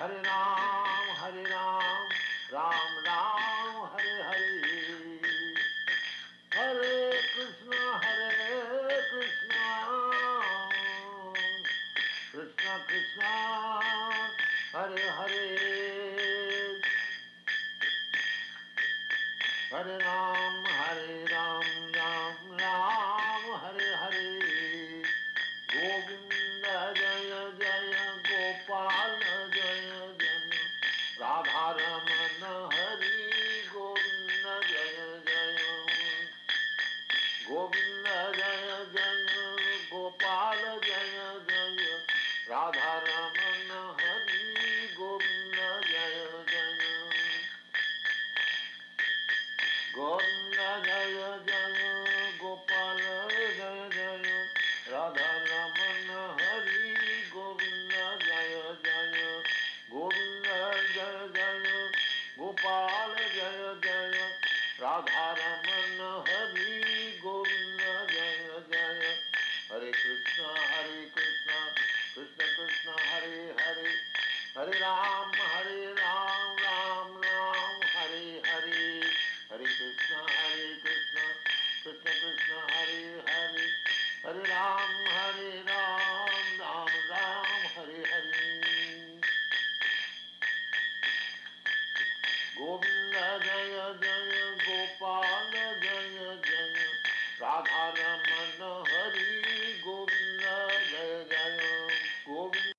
Hare Ram, Ram Ram, Hare Hare, Hare Krishna, Krishna Krishna, Hare Hare, Hare Ram, Ram Ram, Hare Hare, Govinda Jaya Jaya, Gopal Jaya Jaya, Radha Ramana Hari, Govinda Jaya Jaya, Govinda Jaya Jaya, Gopal Jaya Jaya, Radha Ramana Hari, Govinda Jaya Jaya, Govinda Jaya Jaya, Gopal Jaya Jaya, Radha Ramana Hari, Govinda Jaya Jaya, Govinda Jaya Jaya, Gopal Jaya Jaya, Radha Ramana Hari, Govinda Jaya Jaya, Hare Krishna, Krishna Krishna, Hare Hare, Hare Ram, Ram Ram, Hare Hare, Hare Krishna, Krishna Krishna, Hare Hare, Hare Ram, Ram Ram, Hare Hare, Govinda Jaya Jaya, Gopal Jaya Jaya, Radha Ramana Hari, Govinda Jaya Jaya, Govinda.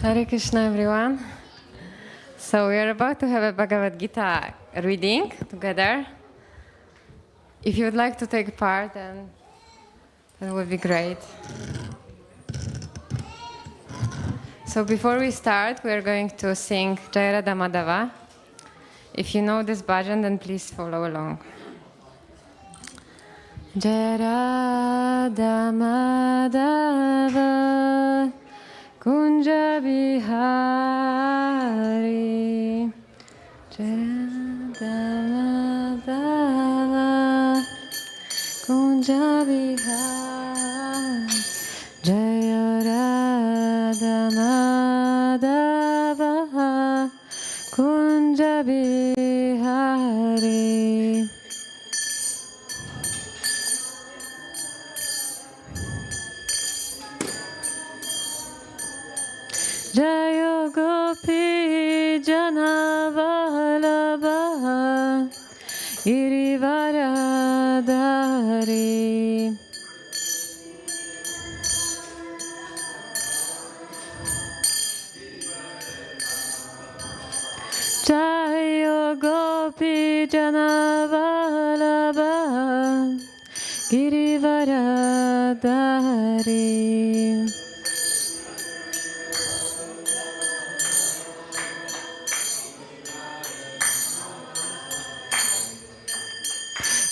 Hare Krishna, everyone. So we are about to have a Bhagavad Gita reading together. If you would like to take part, then that would be great. So before we start, we are going to sing Jai Radha Madhava. If you know this bhajan, then please follow along. Jai Radha Madhava Kunja Bihari, Jai Radha Madhava Kunja Bihari, Jai Radha Madhava Kunja Bihari. Jayo Gopi Jana Vallabha Girivaradhari, Jayo Gopi Jana Vallabha Girivaradhari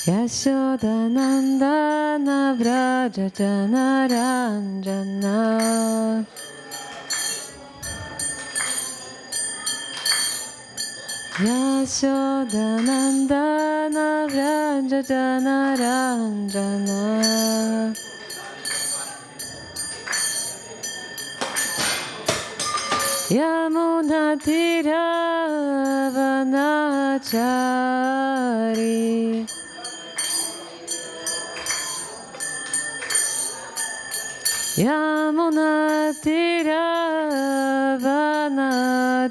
Yashodanandana Vraja Janaranjana Yashodanandana Vraja Janaranjana Yamunatira Vanachari Yamunatira Vanachari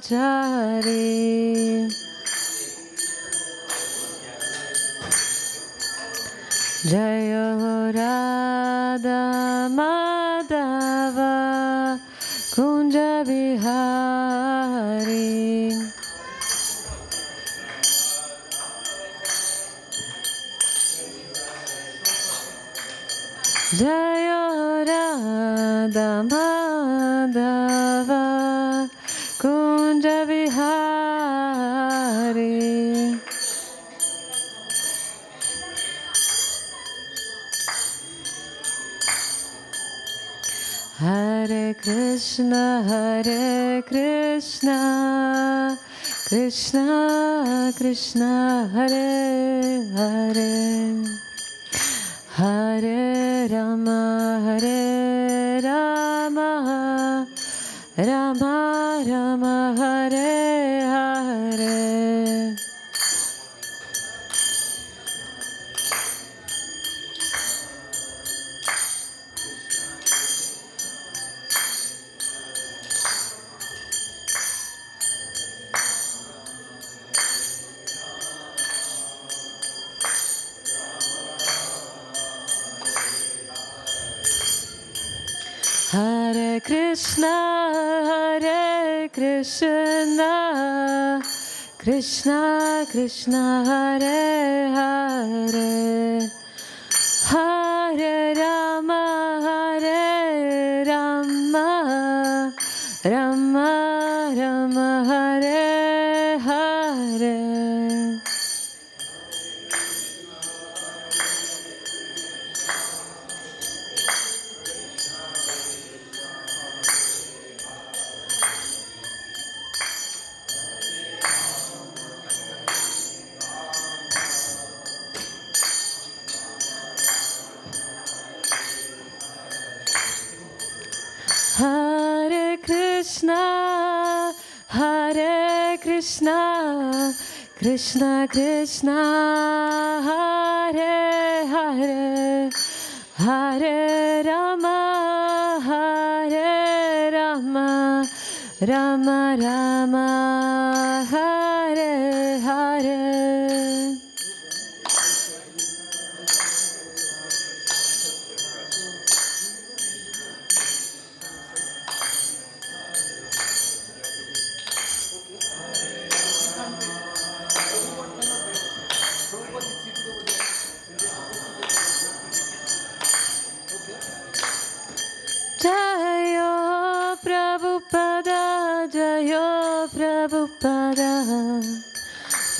Jayo Radha Madhava Kunja Bihari Jayo Radha Madhava Kunja Bihari Hare Krishna, Krishna Krishna, Hare Hare, Hare Rama, Rama Rama, Hare Hare. Hare Krishna, Krishna Krishna, Hare Hare, Hare Rama, Rama Rama, Hare Hare. Hare Krishna, Krishna Krishna, Hare Hare, Hare Rama, Rama Rama, Hare Hare. Jayo Prabhupada,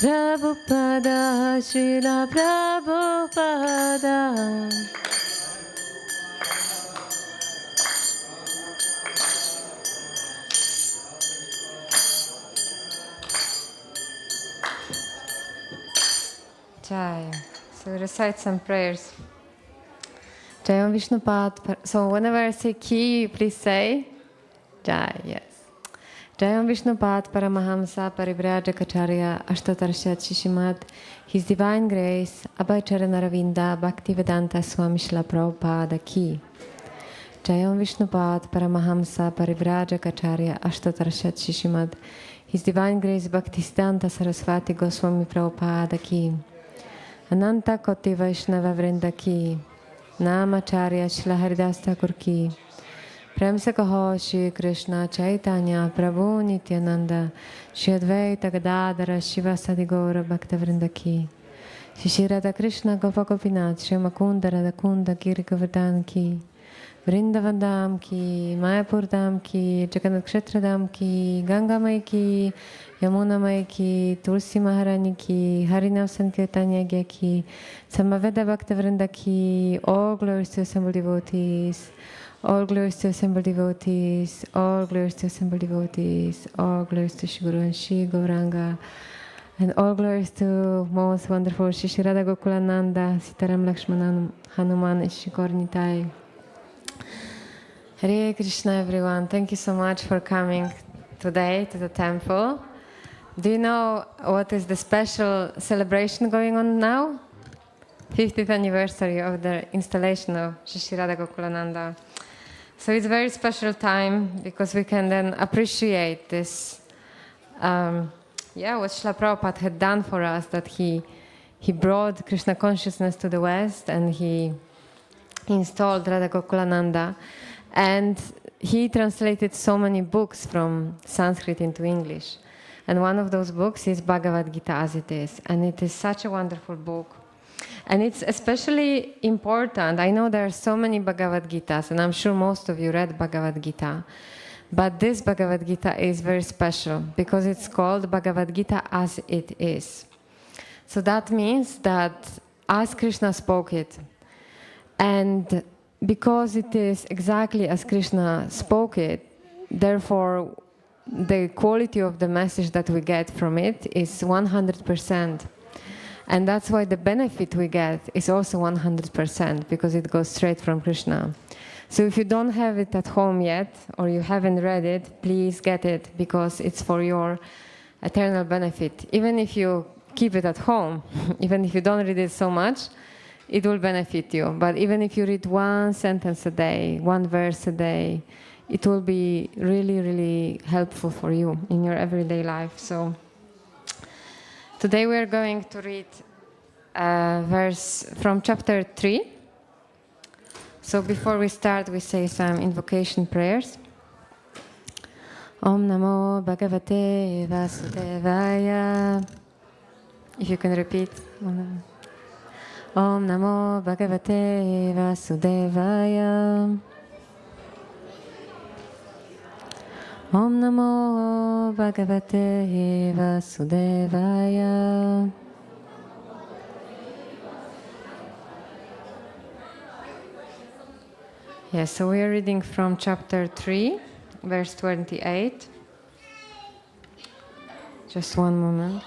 Prabhupada, Srila Prabhupada. Jai. So we recite some prayers. Jai Vishnupad. So whenever I say ki, please say Jai. Yes. Jai Vishnupad Paramahamsa Parivrajacharya Ashtatarshya Shishimad. His Divine Grace Abhay Charanaravinda Bhaktivedanta Swami Srila Prabhupada ki. Jai Vishnupad Paramahamsa Parivrajacharya Ashtatarshya Shishimad. His Divine Grace Bhaktivedanta Saraswati Goswami Prabhupada ki. Ananta Koti Vaishnava Vrinda ki. Namacharya Shila Haridas Thakur ki. Prem se kaho Shri Krishna Chaitanya Prabhu Nityananda Shri Advaita Gadadhara Shivasadi Gaura Bhaktivedanta Ki Shri Radha Krishna Gopa Gopinath Shri Makunda Radha Kunda Giri Govardhan Ki Vrindavan Dham Ki Mayapur Dham Ki Jagannath Kshetra Dham Ki Ganga Mai Ki Yamuna Mai Ki Tulsi Maharani Ki Harinam Sankirtanya Gya Ki Samaveda Bhaktivedanta Ki. All glories to assembled devotees. All glories to assembled devotees, all glories to assembled devotees, all glories to Shri Guru and Shri Gauranga, and all glories to most wonderful Shri Radha Gokulananda, Sitaram Lakshmana Hanuman, and Shri Kornitai. Hare Krishna, everyone. Thank you so much for coming today to the temple. Do you know what is the special celebration going on now? 50th anniversary of the installation of Shri Radha Gokulananda. So it's a very special time because we can then appreciate this, what Srila Prabhupada had done for us, that he brought Krishna consciousness to the West and he installed Radha Gokulananda. And he translated so many books from Sanskrit into English. And one of those books is Bhagavad Gita as it is. And it is such a wonderful book. And it's especially important. I know there are so many Bhagavad Gitas, and I'm sure most of you read Bhagavad Gita. But this Bhagavad Gita is very special because it's called Bhagavad Gita as it is. So that means that as Krishna spoke it, and because it is exactly as Krishna spoke it, therefore the quality of the message that we get from it is 100%. And that's why the benefit we get is also 100%, because it goes straight from Krishna. So if you don't have it at home yet, or you haven't read it, please get it, because it's for your eternal benefit. Even if you keep it at home, even if you don't read it so much, it will benefit you. But even if you read one sentence a day, one verse a day, it will be really, really helpful for you in your everyday life. So today we are going to read a verse from chapter 3. So before we start, we say some invocation prayers. Om Namo Bhagavate Vasudevaya. If you can repeat. Om Namo Bhagavate Vasudevaya. Om Namo Bhagavate Vasudevaya. Yes, so we are reading from chapter 3, verse 28. Just one moment.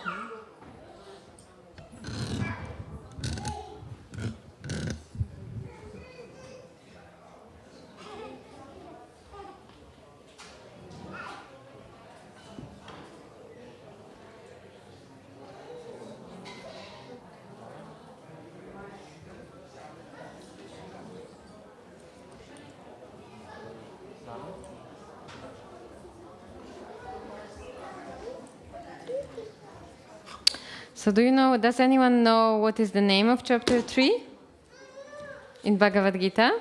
So does anyone know what is the name of chapter 3 in Bhagavad Gita?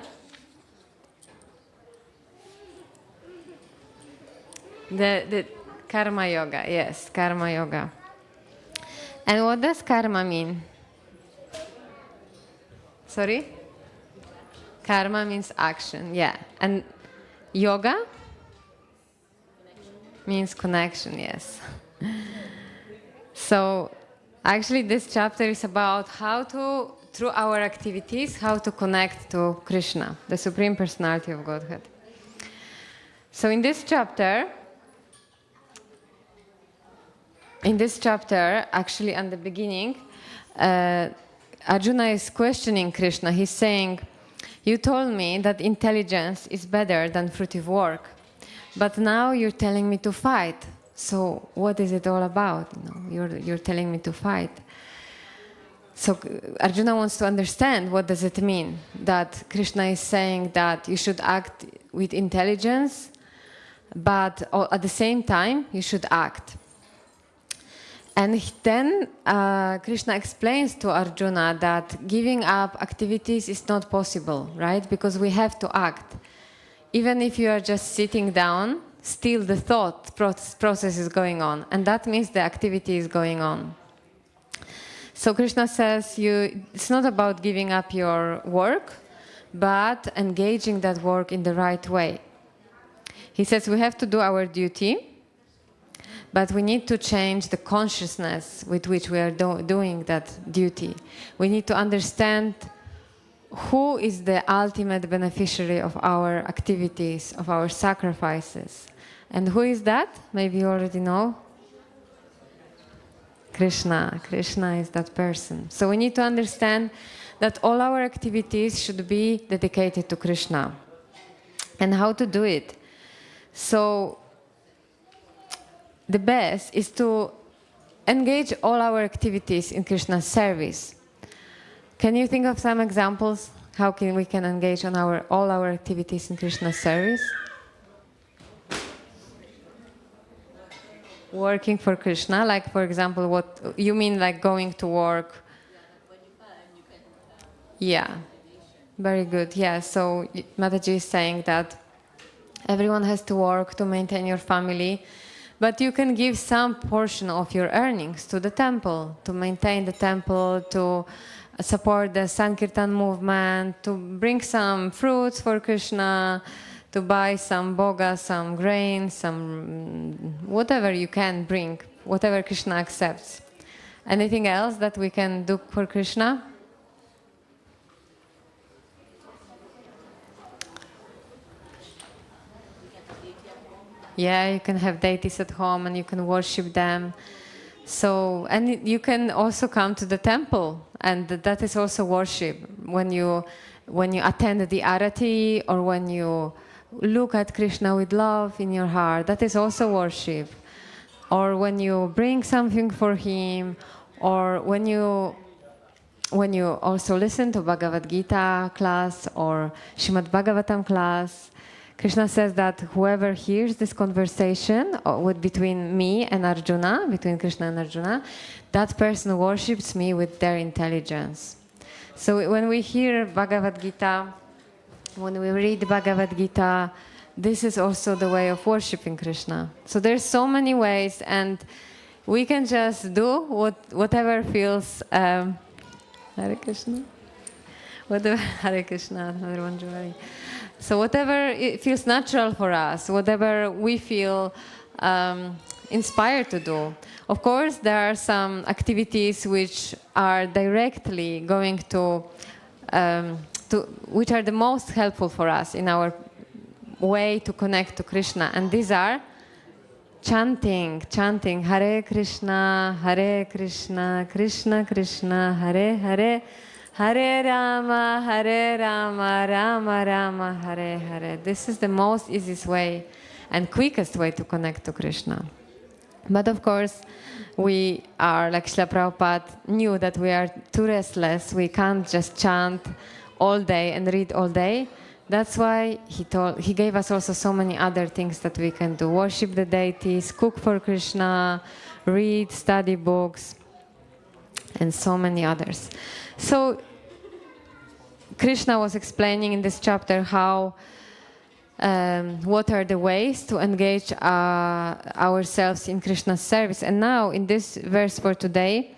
The Karma Yoga, yes, Karma Yoga. And what does karma mean? Sorry? Karma means action, yeah. And yoga? Means connection, yes. So actually this chapter is about how to, through our activities, how to connect to Krishna, the Supreme Personality of Godhead. So in this chapter, actually at the beginning, Arjuna is questioning Krishna. He's saying, you told me that intelligence is better than fruitive work, but now you're telling me to fight. So what is it all about? You're telling me to fight. So Arjuna wants to understand, what does it mean that Krishna is saying that you should act with intelligence, but at the same time you should act. And then Krishna explains to Arjuna that giving up activities is not possible, right? Because we have to act. even if you are just sitting down, still the thought process is going on, and that means the activity is going on. So Krishna says it's not about giving up your work, but engaging that work in the right way. He says we have to do our duty, but we need to change the consciousness with which we are doing that duty. We need to understand who is the ultimate beneficiary of our activities, of our sacrifices. And who is that? Maybe you already know. Krishna. Krishna is that person. So we need to understand that all our activities should be dedicated to Krishna. And how to do it? So the best is to engage all our activities in Krishna's service. Can you think of some examples how we can engage on all our activities in Krishna's service? Working for Krishna, like for example, what you mean, like going to work? Yeah, very good. Yeah, so Mataji is saying that everyone has to work to maintain your family, but you can give some portion of your earnings to the temple, to maintain the temple, to support the Sankirtan movement, to bring some fruits for Krishna, to buy some boga, some grain, some whatever you can bring, whatever Krishna accepts. Anything else that we can do for Krishna? Yeah, you can have deities at home and you can worship them. So, and you can also come to the temple, and that is also worship. When you attend the arati, or when you look at Krishna with love in your heart, that is also worship. Or when you bring something for him, or when you also listen to Bhagavad Gita class or Srimad Bhagavatam class. Krishna says that whoever hears this conversation between me and Arjuna, between Krishna and Arjuna, that person worships me with their intelligence. So when we hear Bhagavad Gita, when we read Bhagavad Gita, this is also the way of worshipping Krishna. So there's so many ways, and we can just do whatever feels. Hare Krishna. Whatever, Hare Krishna, everyone joy. So whatever it feels natural for us, whatever we feel inspired to do. Of course, there are some activities which are directly going to which are the most helpful for us in our way to connect to Krishna. And these are chanting Hare Krishna, Krishna Krishna, Hare Hare, Hare Rama, Rama Rama, Hare Hare. This is the most easiest way and quickest way to connect to Krishna. But of course, we are, like Srila Prabhupada knew that we are too restless. We can't just chant all day and read all day. That's why he gave us also so many other things that we can do. Worship the deities, cook for Krishna, read, study books, and so many others. So Krishna was explaining in this chapter how what are the ways to engage ourselves in Krishna's service. And now in this verse for today,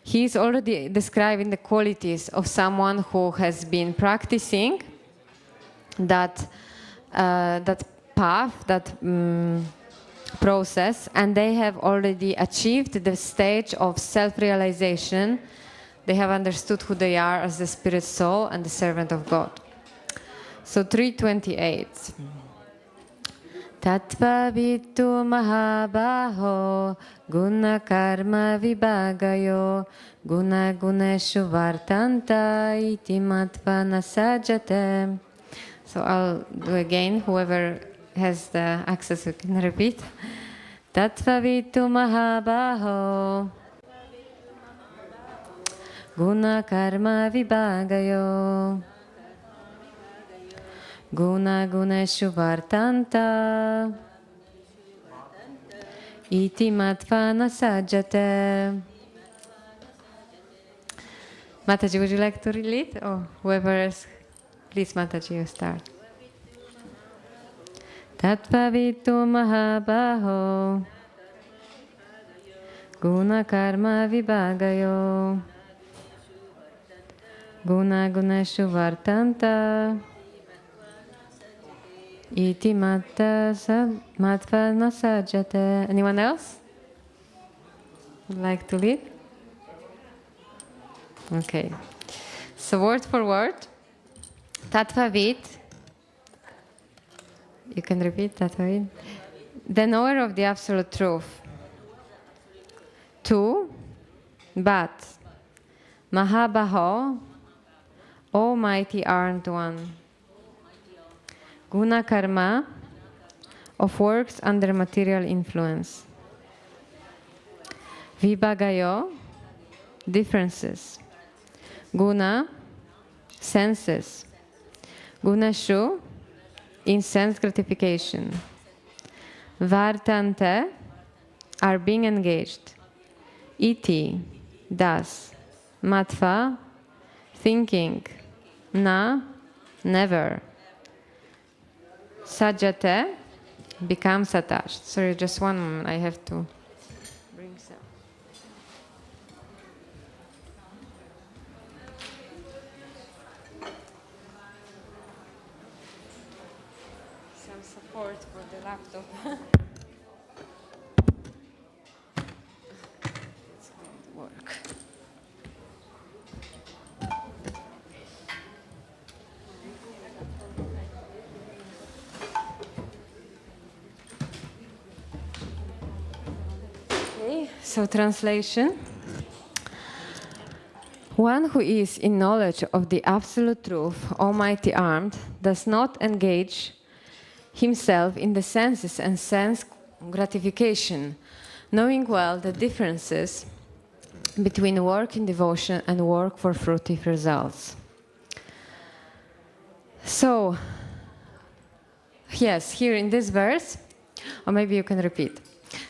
he's already describing the qualities of someone who has been practicing that path, that process, and they have already achieved the stage of self-realization. They have understood who they are as the spirit soul and the servant of God. So 3:28. Tattva vittu mahabaho guna karma vibhagayo guna guneshu vartanta iti matva nasajate. So I'll do again. Whoever has the access, you can repeat. Tattva vittu mahabaho guna karma vibhagayo guna guneshu vartanta iti matva nasajate. Mataji, would you like to read it? Or whoever else? Please, Mataji, you start. Tattvavitu mahabaho guna karma vibhagayo guna gunashu vartanta iti matva nasajate. Anyone else would like to lead? Okay. So word for word, Tattvavit. You can repeat Tattvavit. The knower of the absolute truth. 2. But Mahabaho, Almighty Armed One. Guna karma, of works under material influence. Vibhagayo, differences. Guna, senses. Gunashu, in sense gratification. Vartante, are being engaged. Iti, thus. Matva, thinking. Na, never. Sajate, becomes attached. Sorry, just one moment. I have to bring some support for the laptop. It's going to work. Okay, so translation. One who is in knowledge of the absolute truth, almighty armed, does not engage himself in the senses and sense gratification, knowing well the differences between work in devotion and work for fruitive results. So, yes, here in this verse, or maybe you can repeat.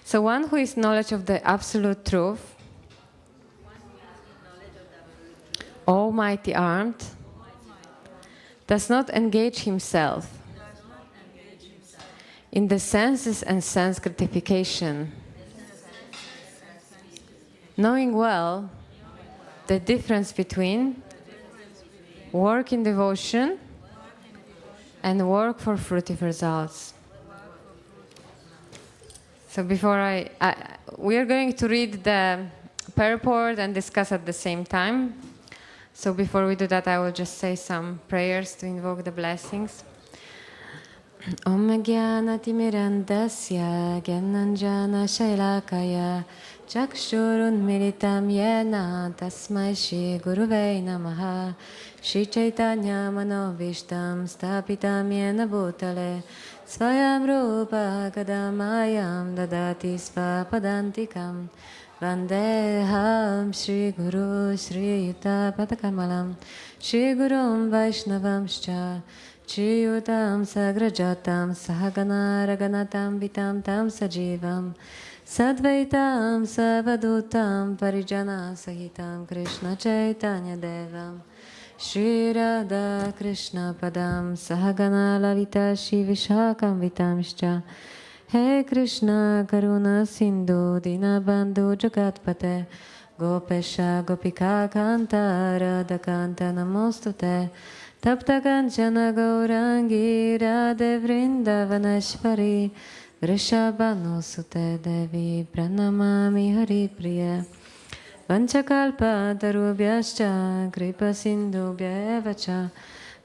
So one who is knowledge of the absolute truth, almighty armed, does not engage himself in the senses and sense gratification, knowing well the difference between work in devotion and work for fruitive results. So before we are going to read the purport and discuss at the same time. So before we do that, I will just say some prayers to invoke the blessings. Om Jnanatirmirandasya Gyananjana Shailakaya Chakshurun Militam Yena Tasmai Shri Guruvei Namaha Shri Chaitanya Manovishtam Stapitam Yena Bhutale Svayam Rupa Kadamayam Dadati Svapadantikam Vandeham Shri Guru Shri Yuta Padakamalam Shri Gurum Vaishnavamscha Shri Yutam Sagrajatam Sahagana Raganatam Vitam Tam Sajivam Sadvaitam Savadutam Parijana Sahitam Krishna Chaitanya Devam Shri Radha Krishna Padam Sahagana Lalita Shri Vishakam Vitamscha He Krishna Karuna Sindhu Dinabandhu Jagatpate Gopesha Gopika Kanta Radha Kanta Namostute Tapta Kanchana Gaurangi Radhe Vrindavaneshvari Vrishabhanusute Devi Pranamami Hari Priya Vanchakalpa Tarubhyascha Kripa Sindhubhya Evacha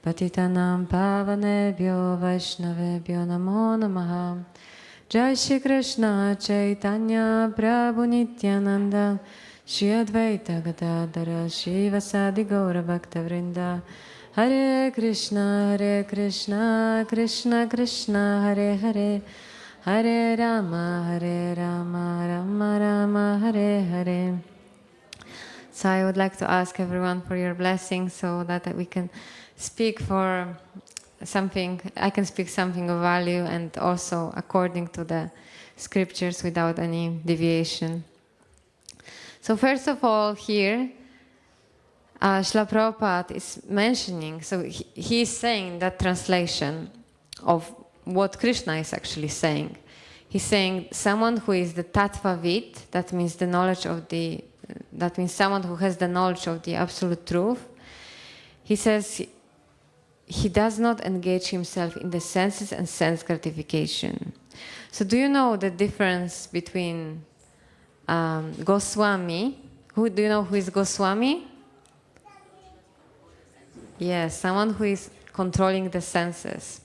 Patitanam Pavanebhyo Vaishnavebhyo Namo Namaha Jai Shri Krishna Chaitanya Prabhu Nityananda Shri Advaita Gadadhara Shri Vasadi Gaura Bhakta Vrinda Hare Krishna Krishna Krishna Hare Hare Hare Rama Rama Rama Hare Hare. So I would like to ask everyone for your blessing so that we can speak for something, I can speak something of value and also according to the scriptures without any deviation. So first of all here, Srila Prabhupada is mentioning, so he is saying that translation of what Krishna is actually saying. He's saying someone who is the tattvavid, that means that means someone who has the knowledge of the absolute truth. He says he does not engage himself in the senses and sense gratification. So do you know the difference between Goswami? Do you know who is Goswami? Yes, someone who is controlling the senses.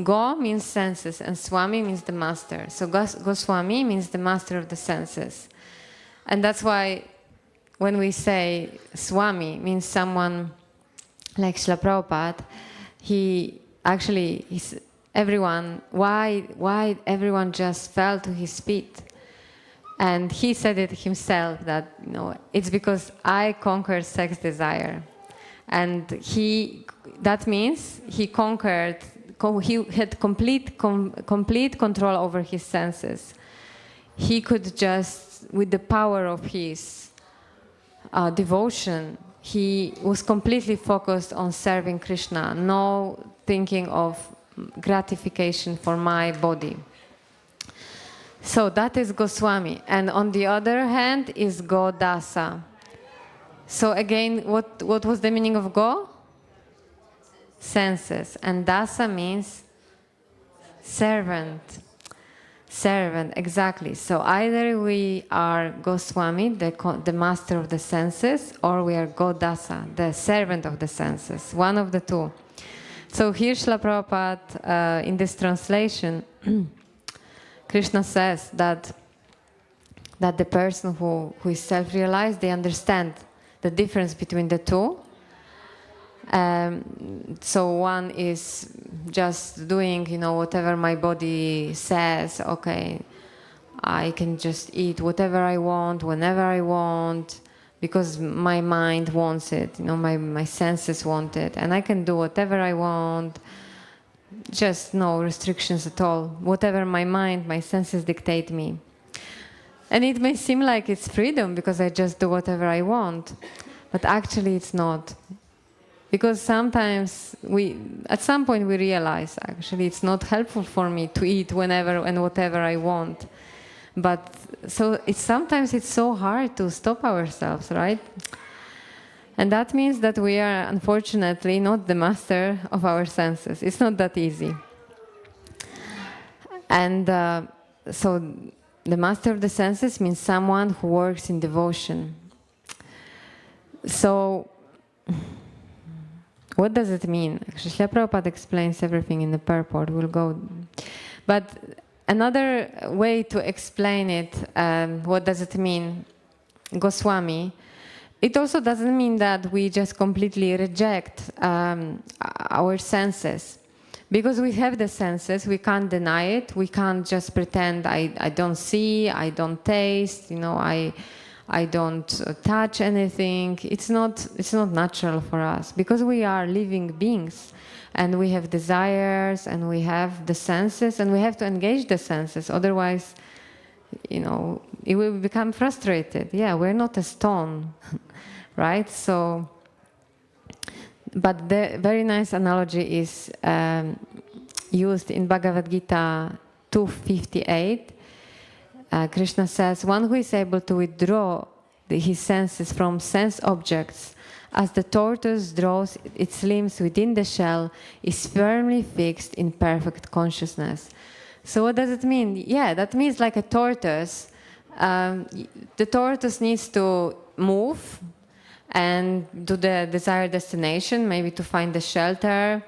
Go means senses and Swami means the master. So Goswami means the master of the senses. And that's why when we say Swami means someone like Srila Prabhupada, why everyone just fell to his feet. And he said it himself that, it's because I conquered sex desire. And that means he had complete control over his senses. He could just, with the power of his devotion, he was completely focused on serving Krishna, no thinking of gratification for my body. So that is Goswami. And on the other hand is Godasa. So again, what was the meaning of Go? Senses. And Dasa means servant. Servant, exactly. So either we are Goswami, the master of the senses, or we are Godasa, the servant of the senses. One of the two. So here Srila Prabhupada, in this translation, Krishna says that the person who is self-realized, they understand the difference between the two. So one is just doing, whatever my body says. Okay, I can just eat whatever I want, whenever I want, because my mind wants it, my senses want it, and I can do whatever I want, just no restrictions at all. Whatever my mind, my senses dictate me. And it may seem like it's freedom because I just do whatever I want, but actually it's not. Because sometimes at some point we realize actually it's not helpful for me to eat whenever and whatever I want. But sometimes it's so hard to stop ourselves, right? And that means that we are unfortunately not the master of our senses. It's not that easy. And so the master of the senses means someone who works in devotion. So what does it mean? Actually, Srila Prabhupada explains everything in the purport. We'll go. But another way to explain it, what does it mean, Goswami, it also doesn't mean that we just completely reject our senses. Because we have the senses, we can't deny it. We can't just pretend I don't see, I don't taste, I don't touch anything. It's not natural for us because we are living beings and we have desires and we have the senses and we have to engage the senses. Otherwise, it will become frustrated. Yeah, we're not a stone, right? So, but the very nice analogy is used in Bhagavad Gita 2:58. Krishna says, one who is able to withdraw his senses from sense objects, as the tortoise draws its limbs within the shell, is firmly fixed in perfect consciousness. So what does it mean? Yeah, that means like a tortoise. The tortoise needs to move and to the desired destination, maybe to find the shelter,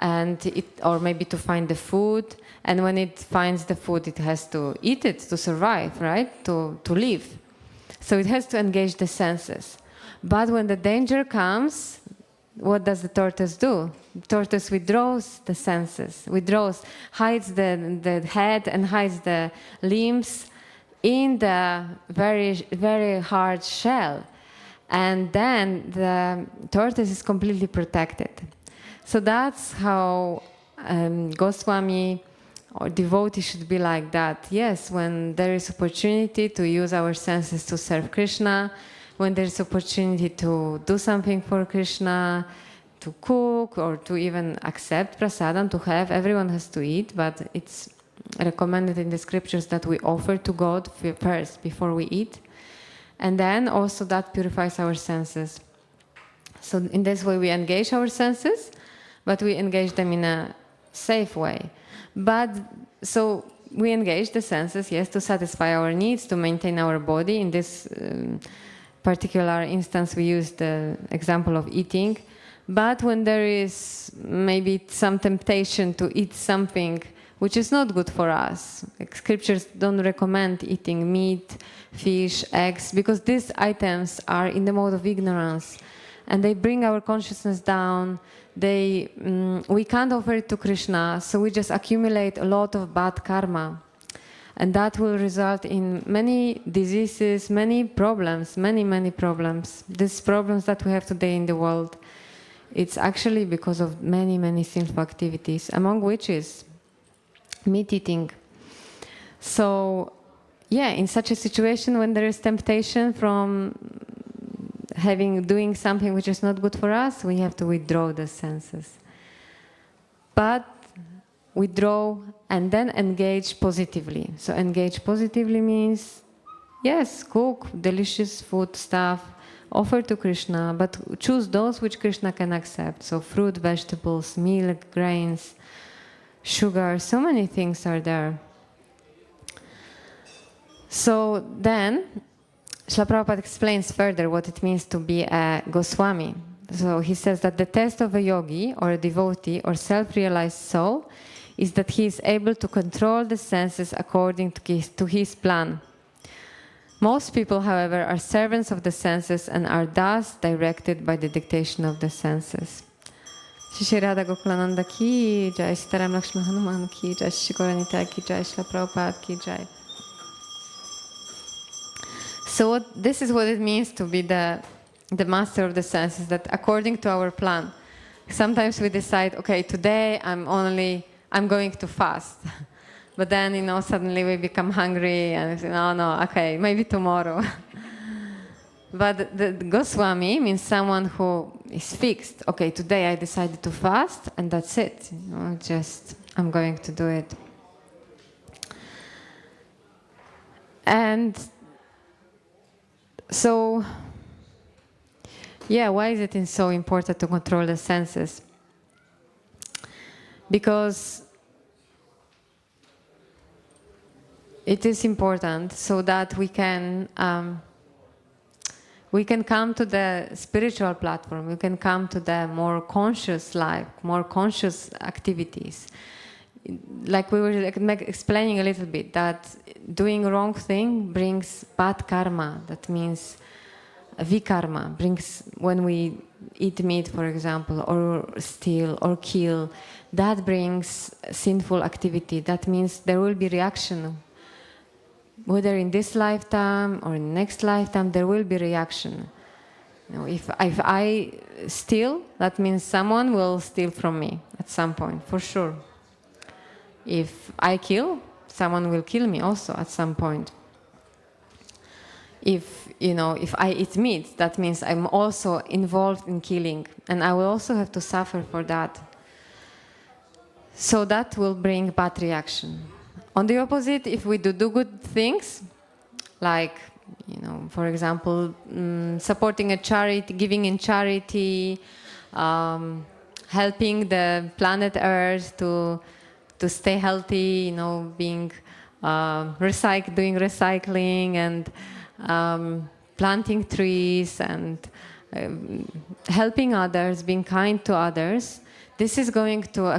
or maybe to find the food. And when it finds the food, it has to eat it to survive, right? To live. So it has to engage the senses. But when the danger comes, what does the tortoise do? The tortoise withdraws the senses, hides the head and hides the limbs in the very, very hard shell. And then the tortoise is completely protected. So that's how Goswami or devotee should be like that. Yes, when there is opportunity to use our senses to serve Krishna, when there is opportunity to do something for Krishna, to cook or to even accept prasadam, to have. Everyone has to eat, but it's recommended in the scriptures that we offer to God first before we eat. And then also that purifies our senses. So in this way we engage our senses, but we engage them in a safe way. But so we engage the senses, yes, to satisfy our needs, to maintain our body. In this particular instance, we use the example of eating. But when there is maybe some temptation to eat something which is not good for us, like scriptures don't recommend eating meat, fish, eggs, because these items are in the mode of ignorance, and they bring our consciousness down. We can't offer it to Krishna, so we just accumulate a lot of bad karma. And that will result in many diseases, many problems, many problems. These problems that we have today in the world, it's actually because of many sinful activities, among which is meat eating. So, yeah, in such a situation when there is temptation from doing something which is not good for us, we have to withdraw the senses. But withdraw and then engage positively. So engage positively means, yes, cook delicious food stuff, offer to Krishna, but choose those which Krishna can accept. So fruit, vegetables, milk, grains, sugar, so many things are there. So then, Srila Prabhupada explains further what it means to be a Goswami. So he says that the test of a yogi or a devotee or self-realized soul is that he is able to control the senses according to his plan. Most people, however, are servants of the senses and are thus directed by the dictation of the senses. Shri Radha Gokulananda ki jai, Sitaram Lakshmi Hanuman ki jai, Shri Gaura ki jai, Srila Prabhupada ki jai. So this is what it means to be the master of the senses, that according to our plan. Sometimes we decide, okay, today I'm going to fast. But then, suddenly we become hungry and we say, no, okay, maybe tomorrow. But the Goswami means someone who is fixed. Okay, today I decided to fast and that's it. I'm going to do it. And so, yeah, why is it so important to control the senses? Because it is important so that we can come to the spiritual platform, we can come to the more conscious life, more conscious activities. Like we were explaining a little bit, that doing wrong thing brings bad karma. That means vikarma, brings when we eat meat, for example, or steal or kill, that brings sinful activity. That means there will be reaction. Whether in this lifetime or in the next lifetime, there will be reaction. If I steal, that means someone will steal from me at some point, for sure. If I kill, someone will kill me also at some point. If I eat meat, that means I'm also involved in killing, and I will also have to suffer for that. So that will bring bad reaction. On the opposite, if we do good things, like, for example, supporting a charity, giving in charity, helping the planet Earth to stay healthy, doing recycling and planting trees and helping others, being kind to others, this is going to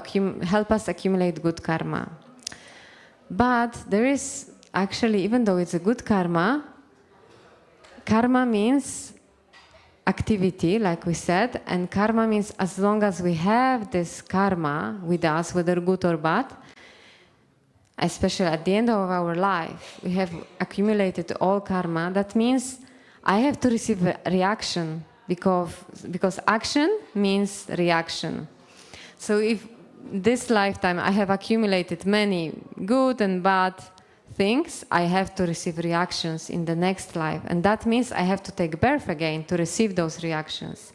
help us accumulate good karma. But there is actually, even though it's a good karma means activity, like we said, and karma means as long as we have this karma with us, whether good or bad, especially at the end of our life, we have accumulated all karma. That means I have to receive a reaction, because action means reaction. So if this lifetime I have accumulated many good and bad things, I have to receive reactions in the next life. And that means I have to take birth again to receive those reactions.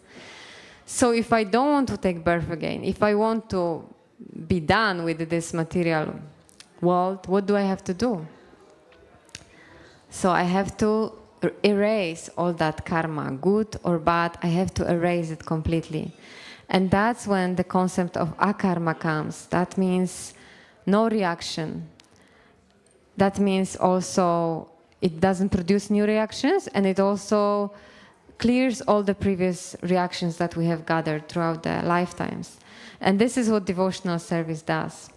So if I don't want to take birth again, if I want to be done with this material world, what do I have to do? So I have to erase all that karma, good or bad. I have to erase it completely. And that's when the concept of akarma comes. That means no reaction. That means also it doesn't produce new reactions, and it also clears all the previous reactions that we have gathered throughout the lifetimes. And this is what devotional service does.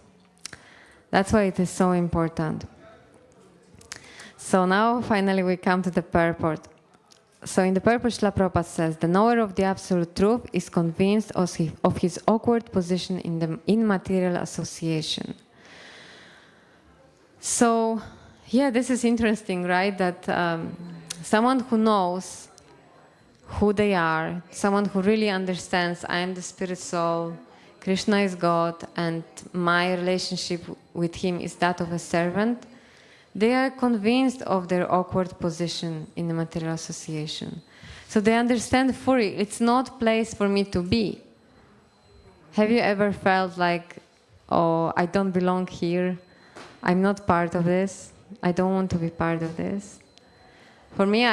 That's why it is so important. So now finally we come to the purport. So in the purport, Srila Prabhupada says, the knower of the absolute truth is convinced of his awkward position in material association. So, yeah, this is interesting, right? That someone who knows who they are, someone who really understands, I am the spirit soul, Krishna is God, and my relationship with him is that of a servant, they are convinced of their awkward position in the material association. So they understand fully, it's not place for me to be. Have you ever felt like, oh, I don't belong here, I'm not part of this, I don't want to be part of this? For me,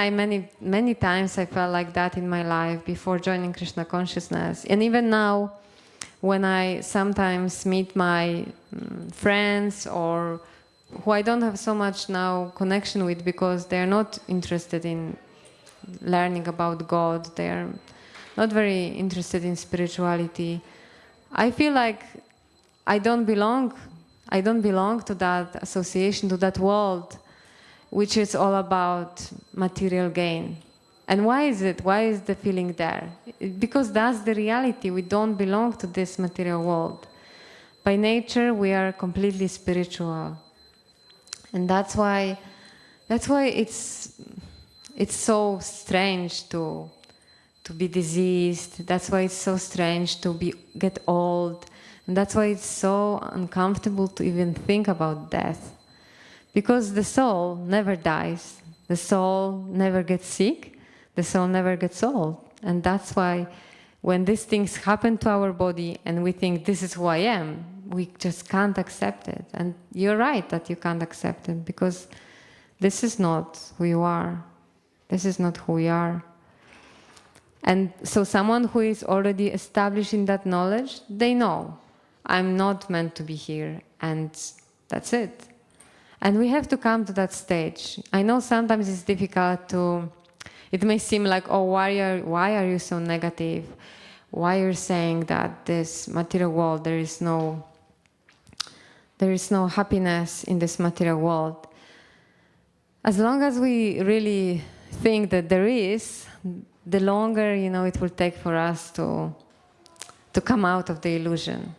many times I felt like that in my life before joining Krishna consciousness. And even now, when I sometimes meet my friends or who I don't have so much now connection with because they're not interested in learning about God, they're not very interested in spirituality, I feel like I don't belong to that association, to that world, which is all about material gain. And why is it? Why is the feeling there? Because that's the reality. We don't belong to this material world. By nature, we are completely spiritual. And that's why it's so strange to be diseased. That's why it's so strange to get old. And that's why it's so uncomfortable to even think about death. Because the soul never dies. The soul never gets sick. The soul never gets old. And that's why when these things happen to our body and we think this is who I am, we just can't accept it. And you're right that you can't accept it because this is not who you are. This is not who we are. And so someone who is already established in that knowledge, they know, I'm not meant to be here, and that's it. And we have to come to that stage. I know sometimes it's difficult it may seem like, oh, why are you so negative? Why you're saying that this material world, there is no happiness in this material world. As long as we really think that there is, the longer, it will take for us to come out of the illusion.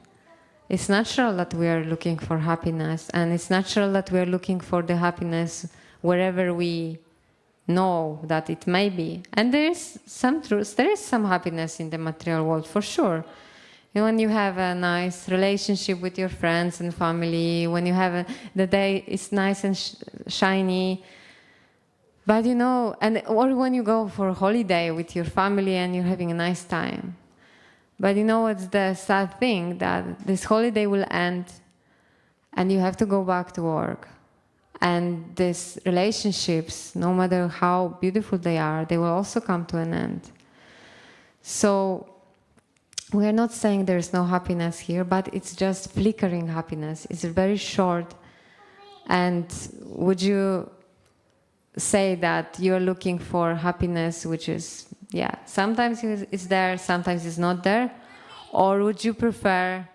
It's natural that we are looking for happiness, and it's natural that we are looking for the happiness wherever we know that it may be. And there is some truth, there is some happiness in the material world for sure. When you have a nice relationship with your friends and family, when you have the day is nice and shiny, but or when you go for a holiday with your family and you're having a nice time. But what's the sad thing? That this holiday will end and you have to go back to work. And these relationships, no matter how beautiful they are, they will also come to an end. So we are not saying there's no happiness here, but it's just flickering happiness. It's very short. And would you say that you're looking for happiness which is, sometimes it's there, sometimes it's not there? Or would you prefer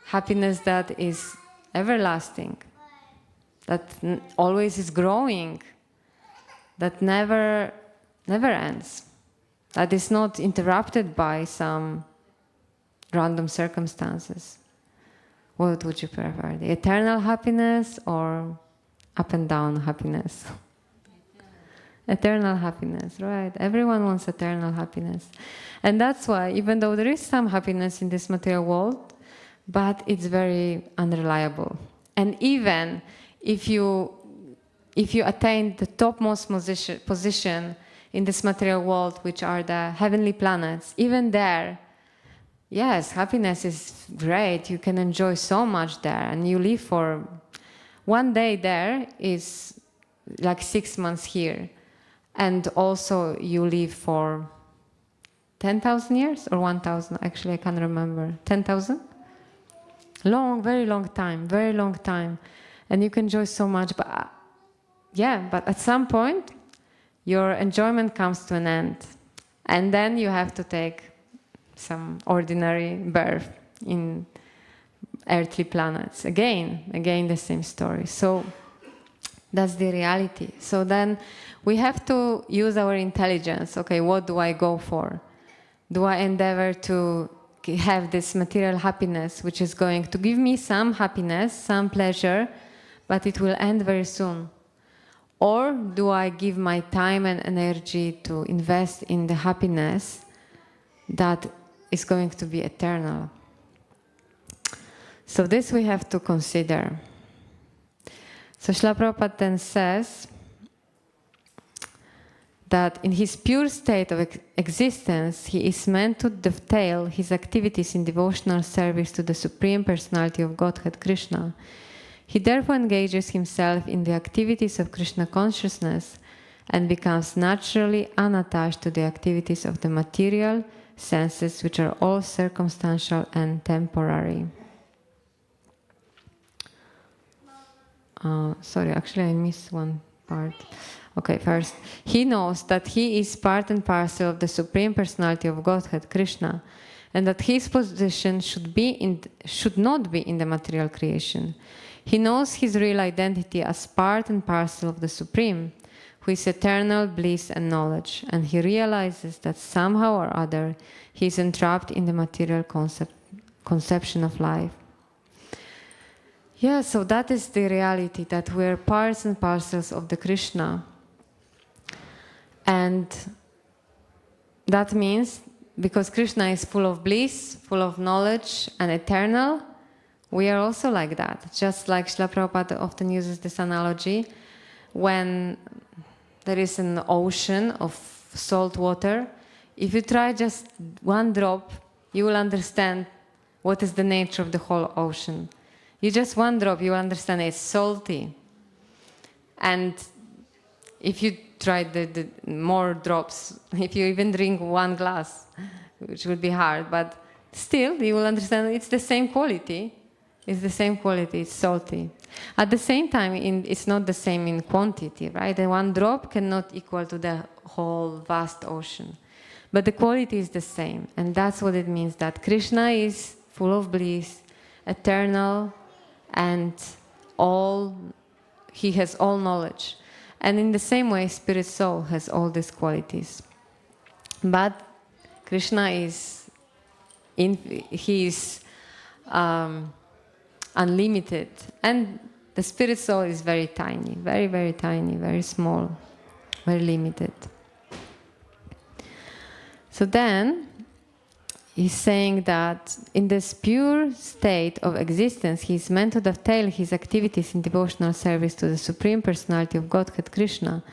happiness that is everlasting, that always is growing, that never ends, that is not interrupted by some random circumstances? What would you prefer, the eternal happiness or up and down happiness? Eternal happiness, right? Everyone wants eternal happiness. And that's why, even though there is some happiness in this material world, but it's very unreliable. And even if you attain the topmost position in this material world, which are the heavenly planets, even there, yes, happiness is great. You can enjoy so much there, and you live for one day there is like 6 months here, and also you live for 10,000 years or 1,000. Actually, I can't remember. 10,000. Long, very long time, very long time, and you can enjoy so much. But but at some point, your enjoyment comes to an end, and then you have to take some ordinary birth in earthly planets. Again the same story. So that's the reality. So then we have to use our intelligence. Okay, what do I go for? Do I endeavor to have this material happiness, which is going to give me some happiness, some pleasure, but it will end very soon? Or do I give my time and energy to invest in the happiness that is going to be eternal? So this we have to consider. So Srila Prabhupada then says that in his pure state of existence, he is meant to dovetail his activities in devotional service to the Supreme Personality of Godhead, Krishna. He therefore engages himself in the activities of Krishna consciousness and becomes naturally unattached to the activities of the material senses, which are all circumstantial and temporary. Sorry, actually I missed one part. Okay, first, he knows that he is part and parcel of the Supreme Personality of Godhead, Krishna, and that his position should not be in the material creation. He knows his real identity as part and parcel of the Supreme, who is eternal bliss and knowledge, and he realizes that somehow or other he is entrapped in the material conception of life. Yeah, so that is the reality, that we are parts and parcels of the Krishna. And that means, because Krishna is full of bliss, full of knowledge and eternal, we are also like that. Just like Srila Prabhupada often uses this analogy, when there is an ocean of salt water, if you try just one drop, you will understand what is the nature of the whole ocean. You just one drop, you will understand it's salty. And if you try the more drops, if you even drink one glass, which would be hard, but still you will understand it's the same quality. It's the same quality, it's salty. At the same time, it's not the same in quantity, right? The one drop cannot equal to the whole vast ocean. But the quality is the same. And that's what it means, that Krishna is full of bliss, eternal, and he has all knowledge. And in the same way, Spirit Soul has all these qualities. But Krishna is unlimited, and the Spirit Soul is very tiny, very, very tiny, very small, very limited. So then, he's saying that in this pure state of existence, he is meant to dovetail his activities in devotional service to the Supreme Personality of Godhead, Krishna.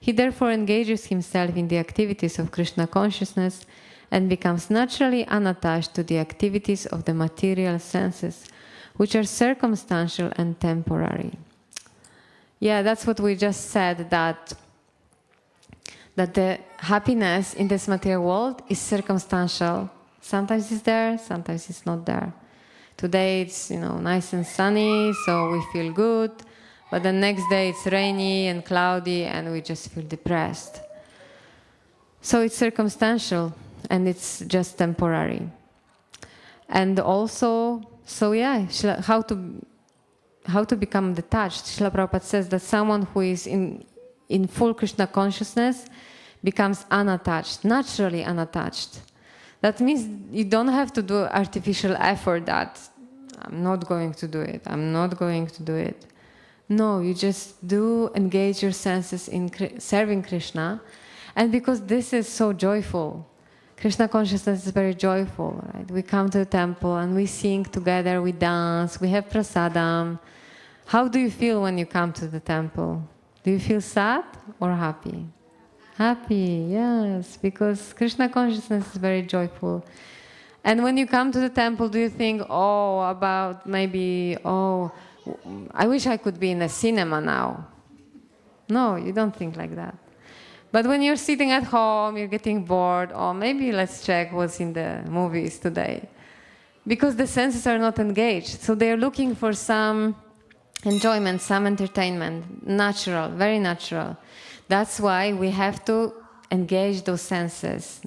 He therefore engages himself in the activities of Krishna consciousness and becomes naturally unattached to the activities of the material senses, which are circumstantial and temporary. Yeah, that's what we just said, that the happiness in this material world is circumstantial. Sometimes it's there, sometimes it's not there. Today it's nice and sunny, so we feel good, but the next day it's rainy and cloudy and we just feel depressed. So it's circumstantial and it's just temporary. And also, how to become detached. Srila Prabhupada says that someone who is in full Krishna consciousness becomes unattached, naturally unattached. That means you don't have to do artificial effort that I'm not going to do it, I'm not going to do it. No, you just do engage your senses in serving Krishna. And because this is so joyful, Krishna consciousness is very joyful, right? We come to the temple and we sing together, we dance, we have prasadam. How do you feel when you come to the temple? Do you feel sad or happy? Happy, yes, because Krishna consciousness is very joyful. And when you come to the temple, do you think, oh, about maybe, oh, I wish I could be in a cinema now? No, you don't think like that. But when you're sitting at home, you're getting bored, or maybe let's check what's in the movies today. Because the senses are not engaged. So they're looking for some enjoyment, some entertainment, natural, very natural. That's why we have to engage those senses.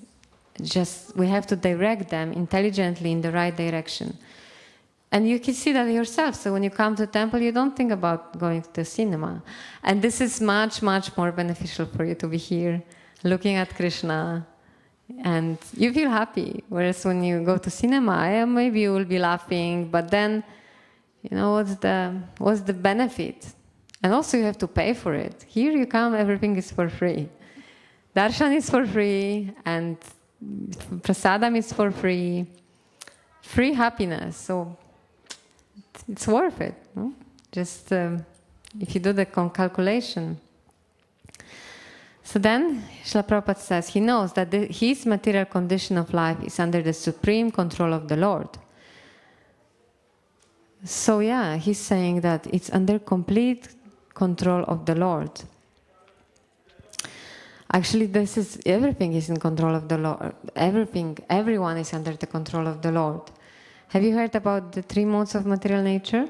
Just we have to direct them intelligently in the right direction. And you can see that yourself. So when you come to the temple, you don't think about going to the cinema. And this is much, much more beneficial for you to be here, looking at Krishna. And you feel happy. Whereas when you go to cinema, maybe you will be laughing, but then, you know, what's the benefit? And also you have to pay for it. Here you come, everything is for free. Darshan is for free, and prasadam is for free. Free happiness. So it's worth it. No? Just if you do the calculation. So then, Srila Prabhupada says, he knows that his material condition of life is under the supreme control of the Lord. So yeah, he's saying that it's under complete control of the Lord. Actually, everything is in control of the Lord. Everyone is under the control of the Lord. Have you heard about the 3 modes of material nature?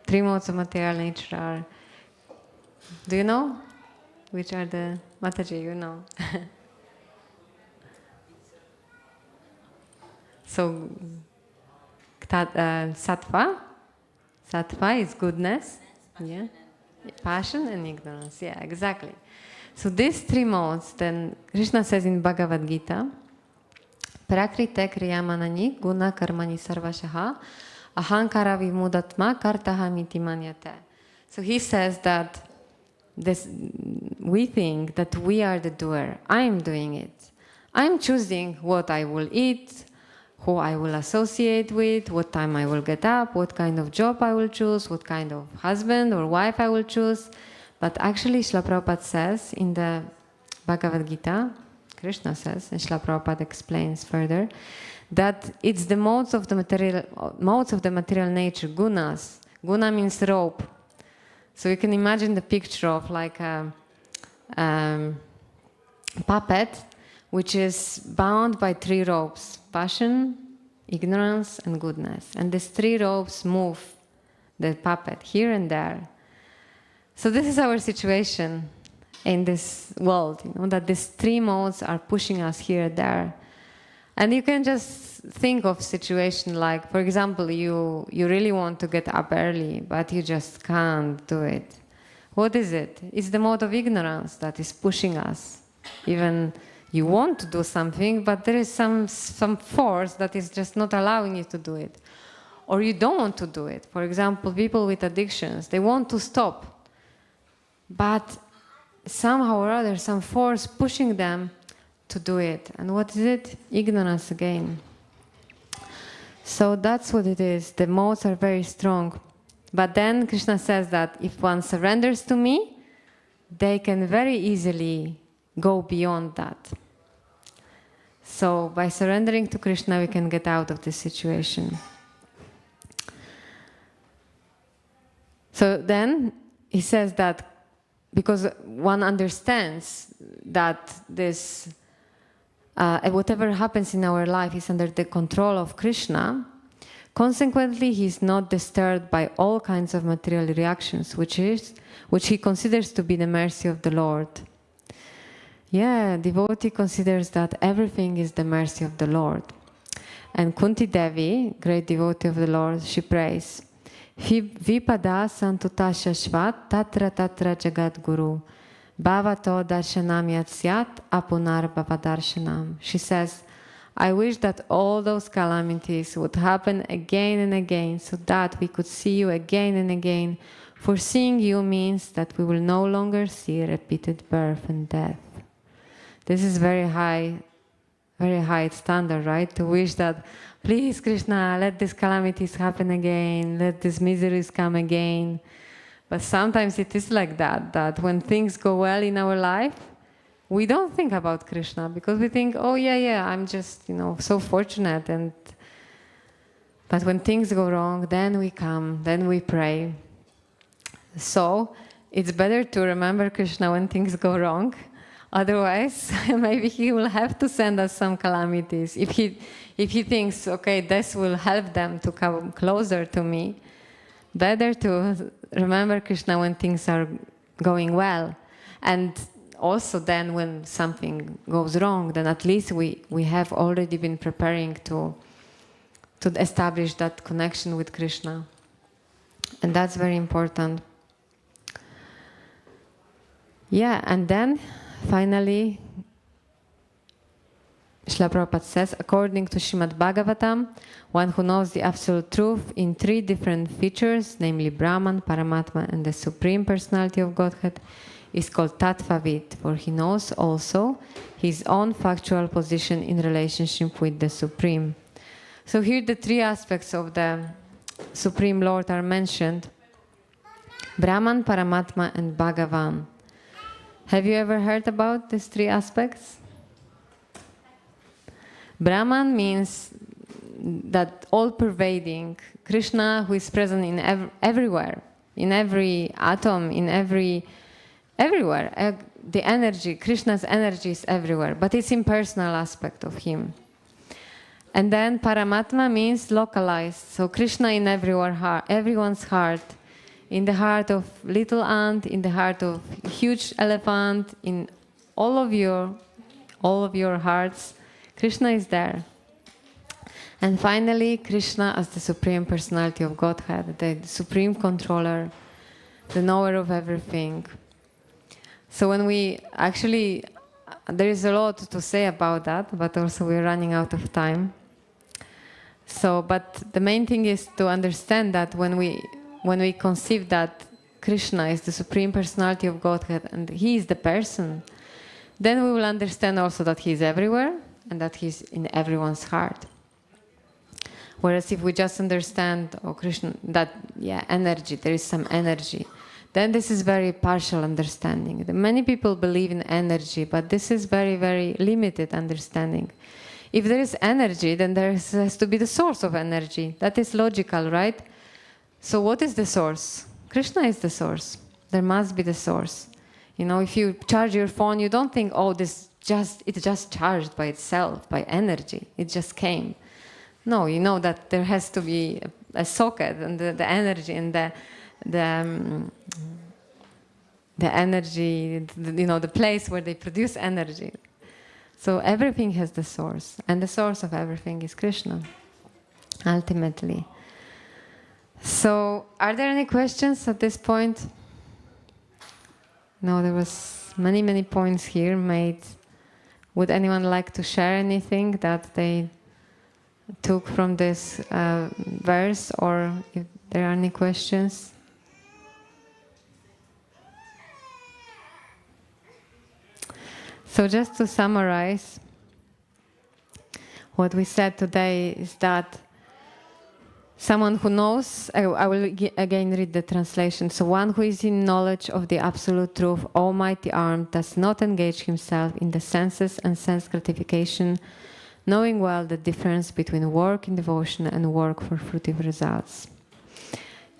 3 modes of material nature are, do you know? Which are the, Mataji, you know. So, sattva is goodness, yeah. Passion and ignorance, yeah, exactly. So these 3 modes, then Krishna says in Bhagavad Gita, Prakrite kriyamanani guna karmani sarvashaha ahankara vimudatma kartaha miti manyate. So he says that we think that we are the doer. I'm doing it. I'm choosing what I will eat, who I will associate with, what time I will get up, what kind of job I will choose, what kind of husband or wife I will choose. But actually, Srila Prabhupada says in the Bhagavad Gita, Krishna says, and Srila Prabhupada explains further, that it's the modes of the material nature, gunas. Guna means rope. So you can imagine the picture of like a puppet, which is bound by 3 ropes: passion, ignorance, and goodness. And these 3 ropes move the puppet here and there. So this is our situation in this world, you know, that these 3 modes are pushing us here and there. And you can just think of situation like, for example, you really want to get up early, but you just can't do it. What is it? It's the mode of ignorance that is pushing us. Even you want to do something, but there is some force that is just not allowing you to do it. Or you don't want to do it. For example, people with addictions, they want to stop. But somehow or other, some force pushing them to do it. And what is it? Ignorance again. So that's what it is. The modes are very strong. But then Krishna says that if one surrenders to me, they can very easily go beyond that. So by surrendering to Krishna, we can get out of this situation. So then he says that because one understands that this whatever happens in our life is under the control of Krishna, consequently he is not disturbed by all kinds of material reactions, which he considers to be the mercy of the Lord. Yeah, devotee considers that everything is the mercy of the Lord. And Kunti Devi, great devotee of the Lord, she prays, Vipada santuta shashvat tatra tatra jagat guru bhavato darshanam yatsyat apunar bhavadarshanam. She says, I wish that all those calamities would happen again and again so that we could see you again and again. For seeing you means that we will no longer see repeated birth and death. This is very high standard, right? To wish that, please Krishna, let these calamities happen again, let these miseries come again. But sometimes it is like that when things go well in our life, we don't think about Krishna because we think, oh yeah, I'm just, so fortunate. But when things go wrong, then we come, then we pray. So it's better to remember Krishna when things go wrong. Otherwise, maybe he will have to send us some calamities. If he thinks, okay, this will help them to come closer to me, better to remember Krishna when things are going well. And also then when something goes wrong, then at least we have already been preparing to establish that connection with Krishna. And that's very important. Yeah, and then finally, Srila Prabhupada says, according to Srimad Bhagavatam, one who knows the absolute truth in three different features, namely Brahman, Paramatma, and the Supreme Personality of Godhead, is called Tattvavid, for he knows also his own factual position in relationship with the Supreme. So here the three aspects of the Supreme Lord are mentioned: Brahman, Paramatma, and Bhagavan. Have you ever heard about these three aspects? Brahman means that all-pervading Krishna, who is present in everywhere, in every atom, everywhere. The energy, Krishna's energy is everywhere, but it's impersonal aspect of him. And then Paramatma means localized, so Krishna in everyone's heart, in the heart of little ant, in the heart of huge elephant, in all of your hearts, Krishna is there. And finally, Krishna as the Supreme Personality of Godhead, the Supreme Controller, the knower of everything. So when we actually, there is a lot to say about that, but also we're running out of time. So, but the main thing is to understand that when we conceive that Krishna is the Supreme Personality of Godhead and He is the person, then we will understand also that He is everywhere and that He is in everyone's heart. Whereas if we just understand, Krishna, that, energy, there is some energy, then this is very partial understanding. Many people believe in energy, but this is very, very limited understanding. If there is energy, then there has to be the source of energy. That is logical, right? So what is the source? Krishna is the source. There must be the source. If you charge your phone, you don't think, it's just charged by itself, by energy. It just came. No, you know that there has to be a socket and the energy and the energy, the place where they produce energy. So everything has the source, and the source of everything is Krishna, ultimately. So, are there any questions at this point? No, there was many points here made. Would anyone like to share anything that they took from this verse, or if there are any questions? So just to summarize, what we said today is that someone who knows, I will again read the translation. So one who is in knowledge of the absolute truth, almighty arm, does not engage himself in the senses and sense gratification, knowing well the difference between work in devotion and work for fruitive results.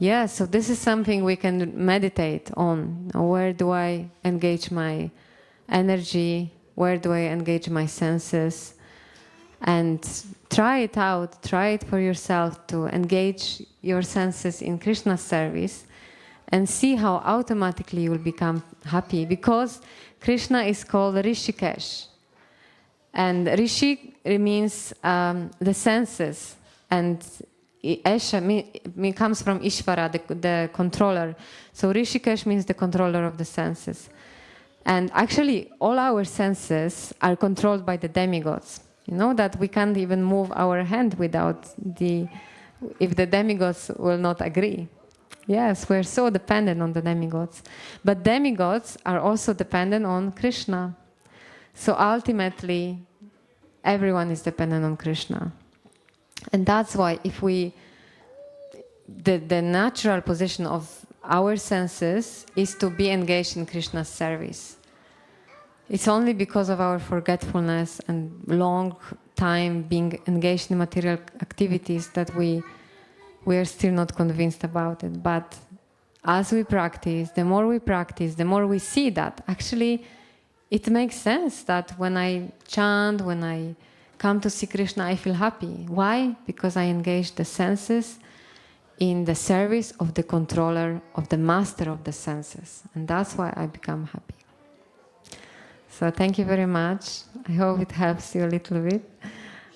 Yeah, so this is something we can meditate on. Where do I engage my energy? Where do I engage my senses? And try it out, try it for yourself to engage your senses in Krishna's service and see how automatically you will become happy, because Krishna is called Rishikesh. And Rishi means the senses, and Esha comes from Ishvara, the controller. So Rishikesh means the controller of the senses. And actually, all our senses are controlled by the demigods. You know that we can't even move our hand if the demigods will not agree. Yes, we're so dependent on the demigods. But demigods are also dependent on Krishna. So ultimately, everyone is dependent on Krishna. And that's why the natural position of our senses is to be engaged in Krishna's service. it's only because of our forgetfulness and long time being engaged in material activities that we are still not convinced about it. But as we practice, the more we see that actually it makes sense that when I chant, when I come to see Krishna, I feel happy. Why? Because I engage the senses in the service of the controller, of the master of the senses. And that's why I become happy. So thank you very much. I hope it helps you a little bit.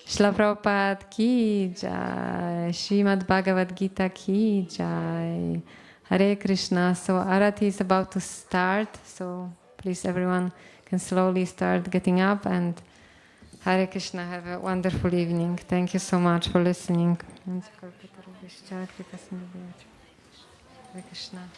Shla Prabhupada ki jai, Srimad Bhagavad Gita ki jai, Hare Krishna. So Arati is about to start, so please everyone can slowly start getting up, and Hare Krishna, have a wonderful evening. Thank you so much for listening. Hare Krishna.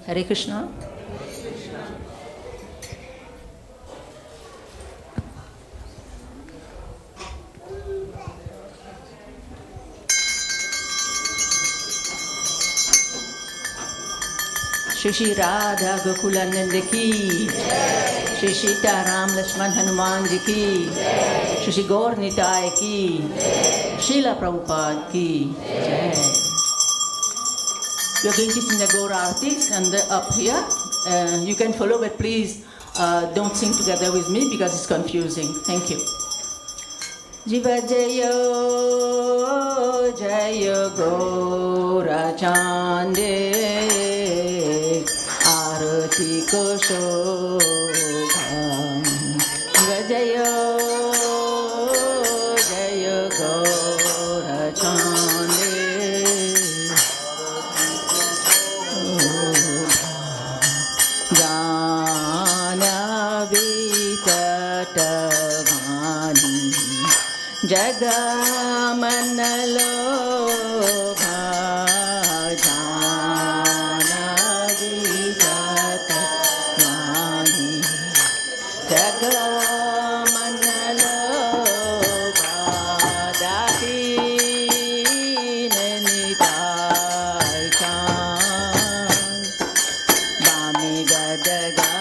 Hare Krishna. Shri Shri Radha Gokulananda ki, Shri Sita Ram Lakshman Hanuman ji ki, Shri Shri Gaur Nitai ki, Srila Prabhupada ki. Jai. We are going to sing the Gaur Artis and up here. You can follow, but please don't sing together with me because it's confusing. Thank you. Jiva Jayo Jayo Gaura Chande Arati Ko Shobha. Jiva Jayo Jayo Gaura Chande Jagamanalo bhajana vitata vani Jagamanalo bhadati nenitai chan Bami gadaga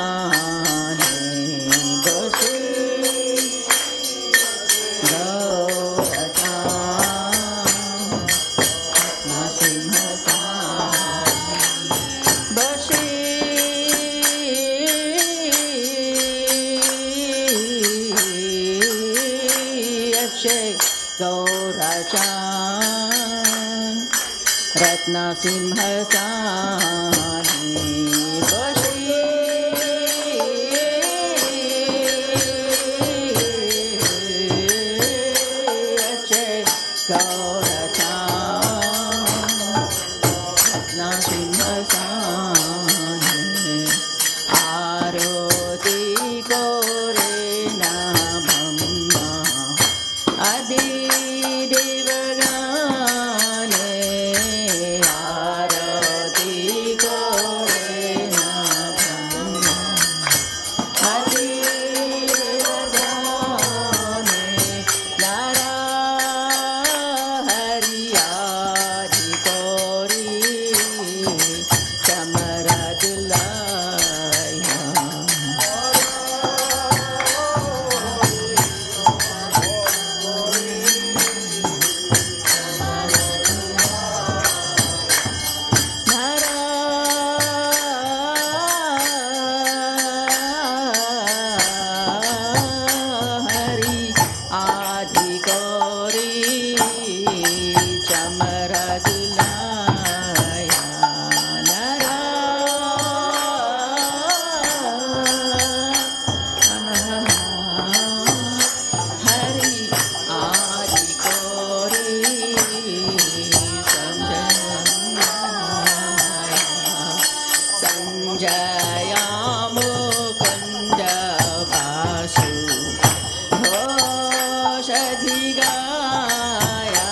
Simhasane Bose Gaur Akshay Gaurachan Ratna Simhasani Bashi Akshay Gaurachan Ratna Simhasani Aroti Kore Nabhamma Adi Devagane Arati Kore Nabhamma Adi Devagane Nara Hari Adi Kori Chamaradulaya Hari Adi Gauri Chamaradulaya Nara Hari Adi Gauri Sanjaya Mukunda Vasu Ghoshadhigaya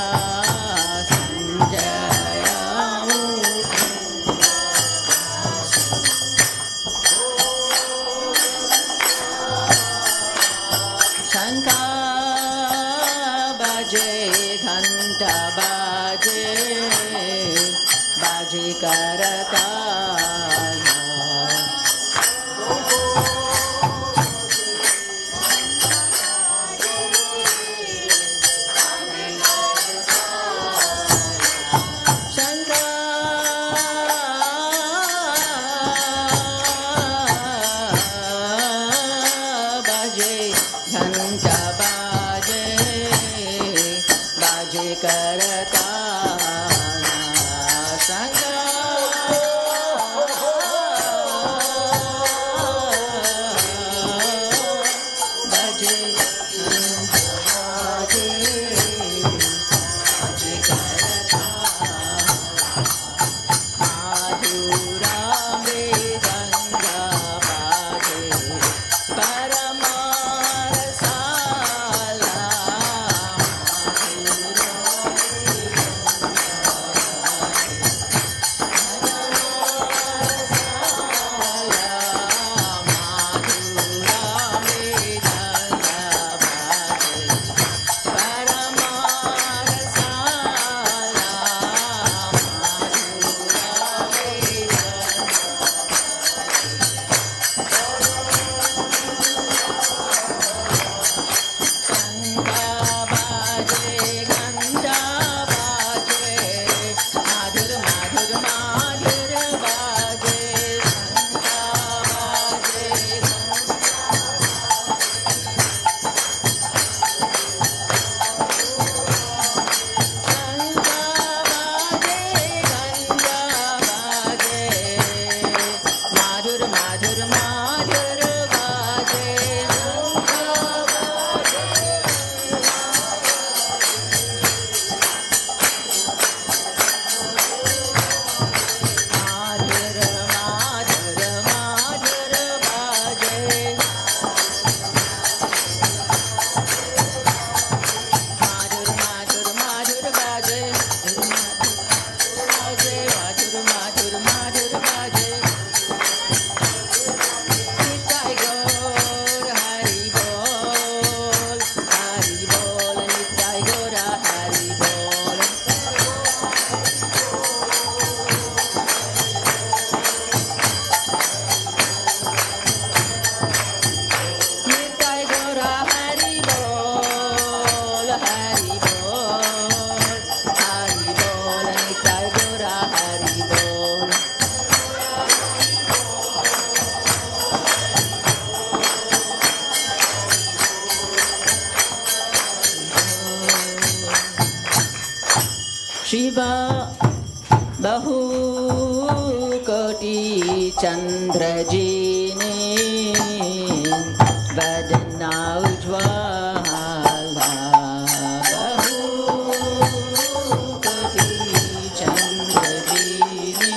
Sanjaya Shankha baje ghanta baje baje karata Shankha baje ghanta baje baje karata Shankha baje baje karata Madhura Vedanga Bhaje Paramarasala Madhura Vedanga Shiva बहुकोटि चन्द्रजिनी वदना Ujjwala बहुकोटि चन्द्रजिनी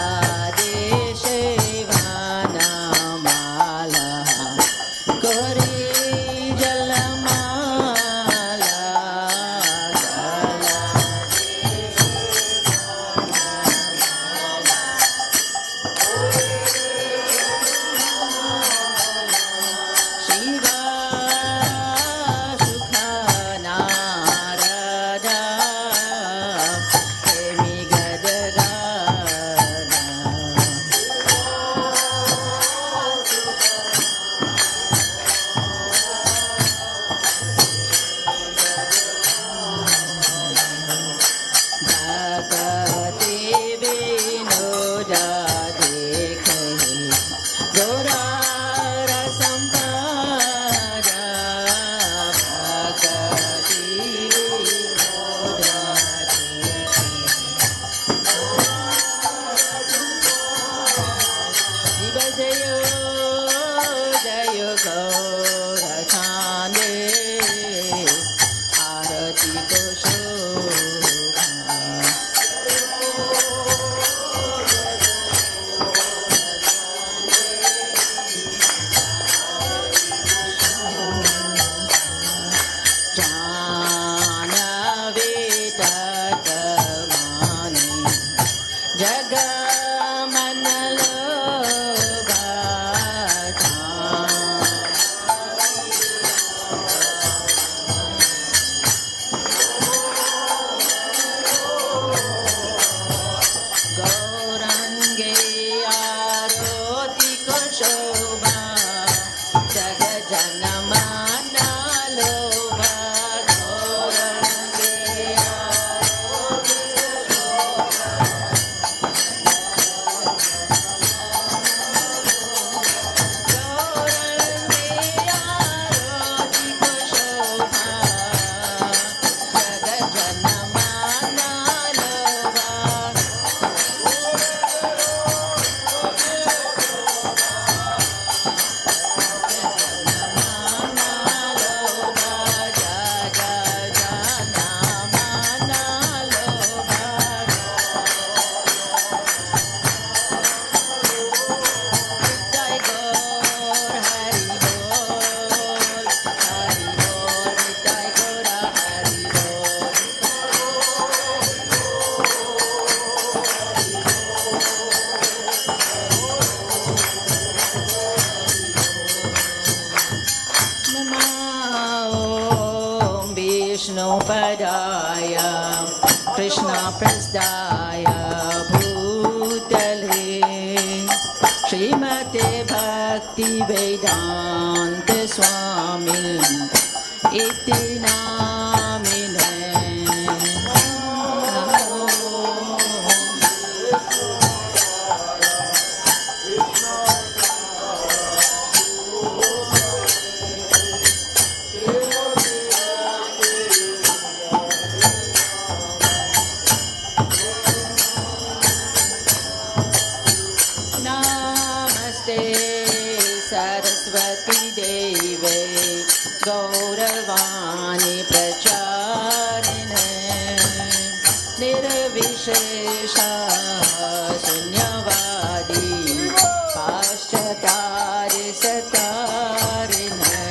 बालादेशे वनमाला कोरि जलमाला शिवा सुखनारदा हेमि गदगादा भगते विनोदा देखहि गोरा रसंपदा भगति विनोदा देखहि शिव जय जय गौरचांदे आरती को शोभा जानवे तत्वानि जगमनलोभा गौरंगे आरती को शोभा जग जनमना लोभा गौरंगे आरती को शोभा जग जनमना लोभा विष्णुपदाय कृष्णप्रस्दाय भूतले श्रीमते भक्तिवेदान्त स्वामी इति नामिने नमस्ते सरस्वती देवे गौरवाणी प्रचारिणे निर्विशेष शून्यवादी पाश्चात्य सतारिणे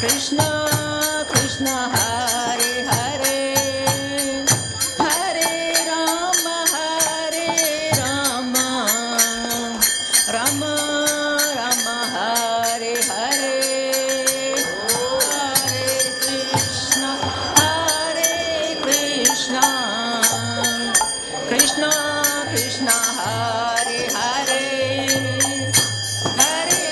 Krishna Krishna Hare Hare Hare Rama Rama Rama Hare Hare Hare Krishna Krishna Krishna Krishna Hare Hare Hare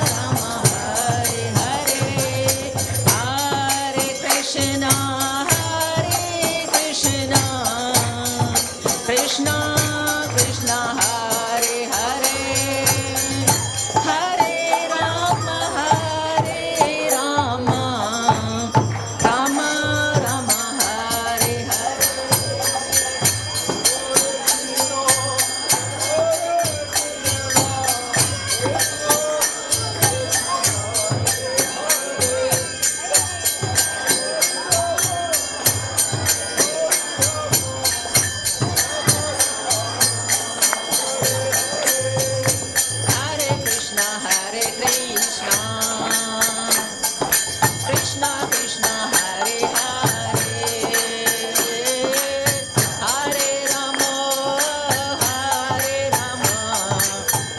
Rama Hare Hare Hare Krishna Krishna Krishna Hare Hare Hare Rama Rama Rama Hare Hare Hare Krishna Krishna Krishna Hare Hare Hare Rama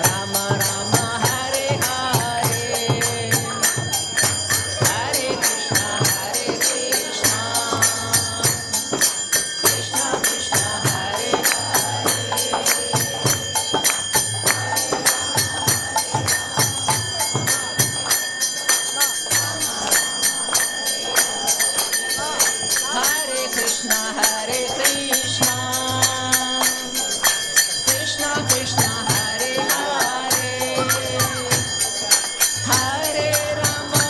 Rama Rama Hare Hare Hare Krishna Krishna Krishna Hare Hare Krishna Krishna Krishna Hare Hare Hare Rama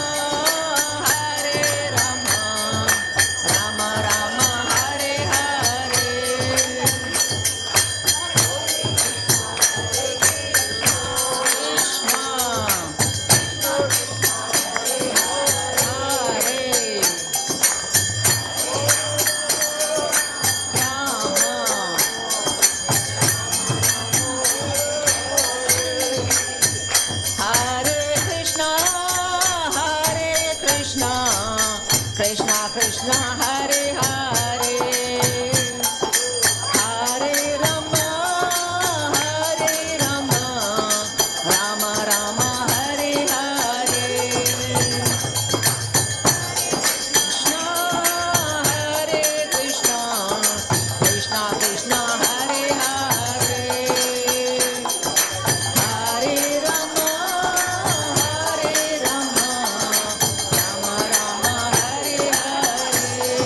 Rama Rama Hare Hare Krishna Hare Krishna Krishna Krishna Hare Hare Hare Rama Rama Rama Hare Hare Krishna Hare Krishna Krishna Hare Hare Hare Rama Rama Rama Hare Hare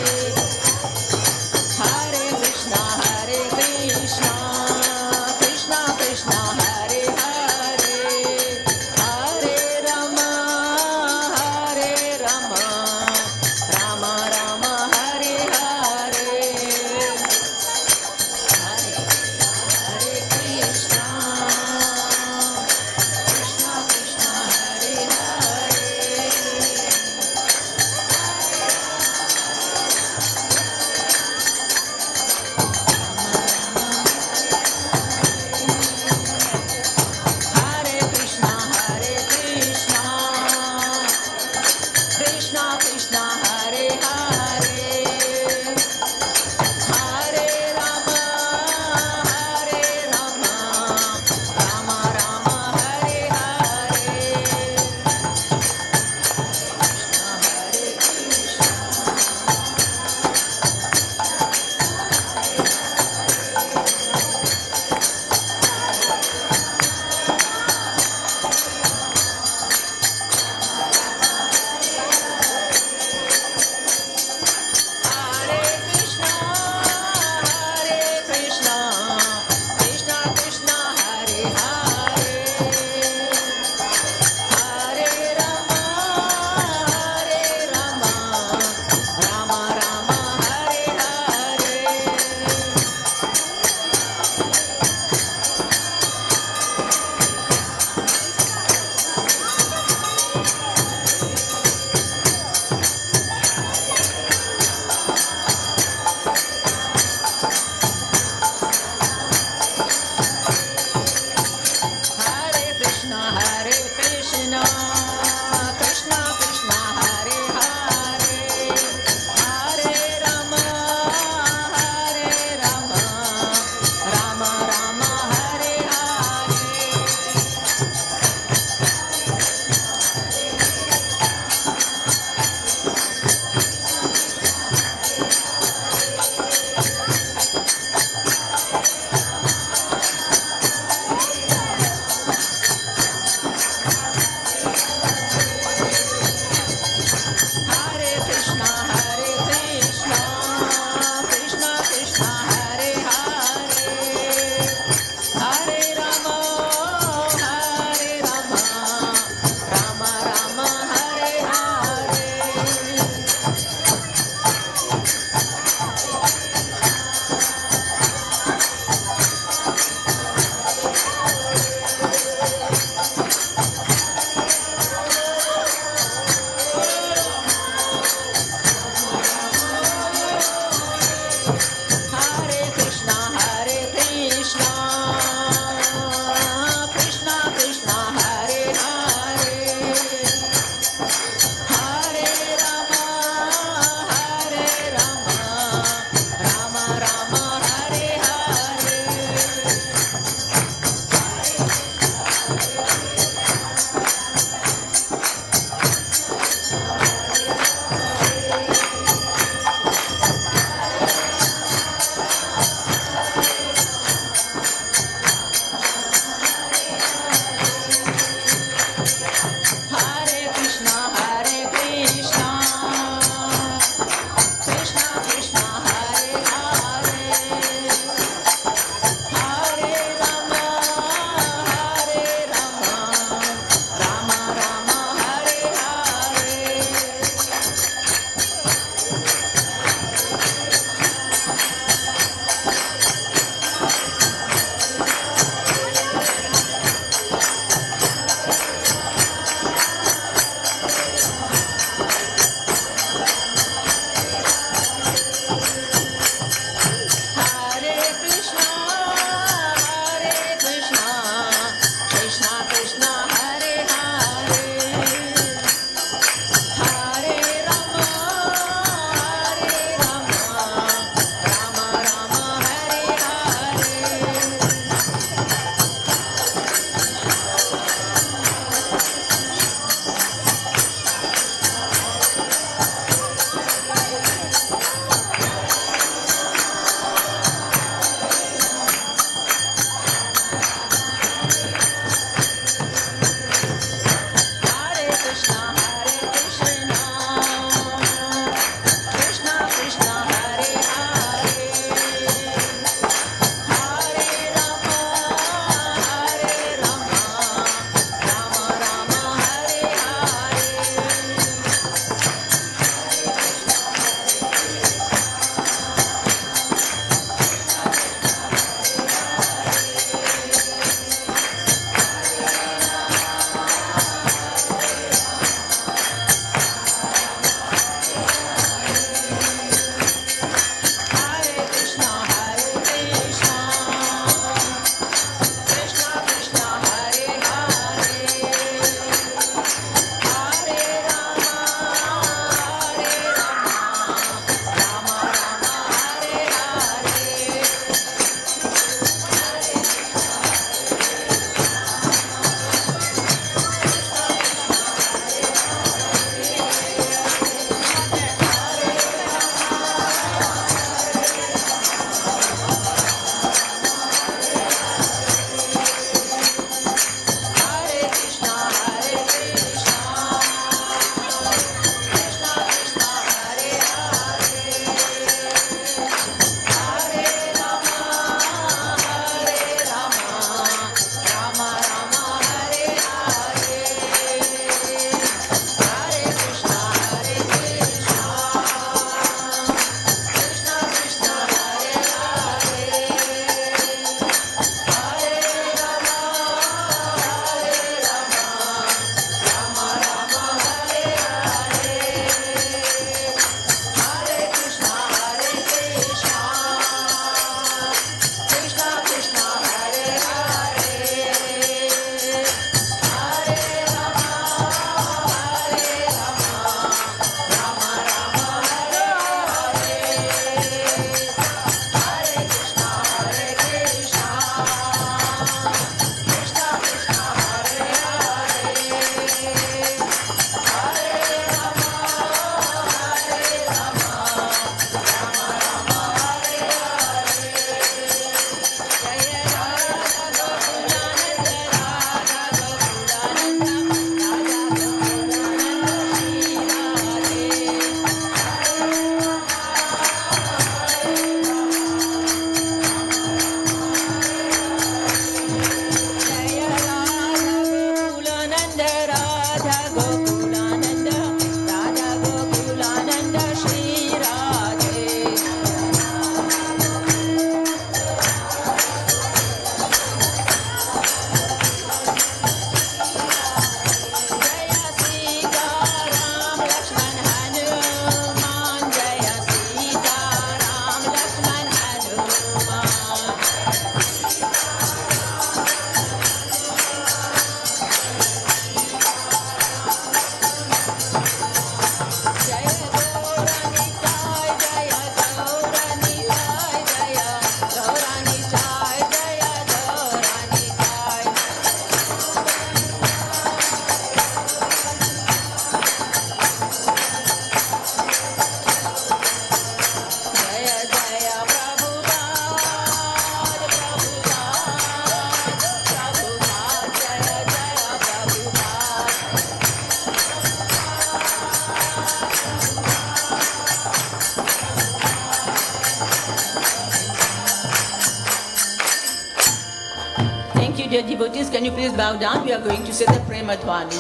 devotees, can you please bow down? We are going to say the Prema Dhwani.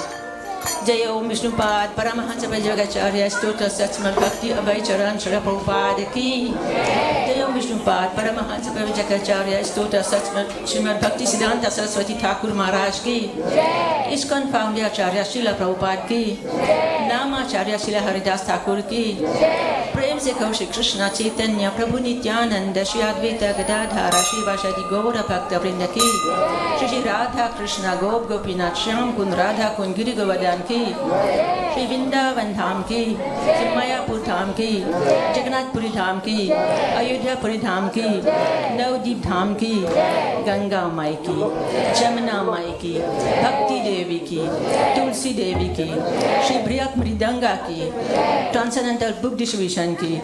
Jai Om Vishnupad Paramahansa Vajragacharya Stota Satsman Bhakti Abhay Charan Shri Prabhupada Ki. Jai Om Vishnupad Paramahansa Vajragacharya Stota Satsman Srimad Bhakti Siddhanta Saraswati Thakur Maharaj Ki. ISKCON Founder Acharya Srila Prabhupada Ki. Nama Acharya Srila Haridas Thakur Ki. Prem se kau Shri Krishna Chaitanya Prabhu Nityananda Shri Advaita Gadadhara Shri Vashadi Gaura Bhakta Vrinda Ki. Shri Radha Krishna Gop Gopinath Shyam Kun Radha Kun Giri Govardhan Ki. Shri Vrindavan Dham Ki. Shri Mayapur Dham Ki. Jagannath Puri Dham Ki. Ayodhya Puri Dham Ki. Navdeep Dham Ki. Ganga Mai Ki. Jamuna Mai Ki. Bhakti Devi Ki. Tulsi Devi Ki. Shri Brihat Mridanga Ki. Transcendental Book Distribution की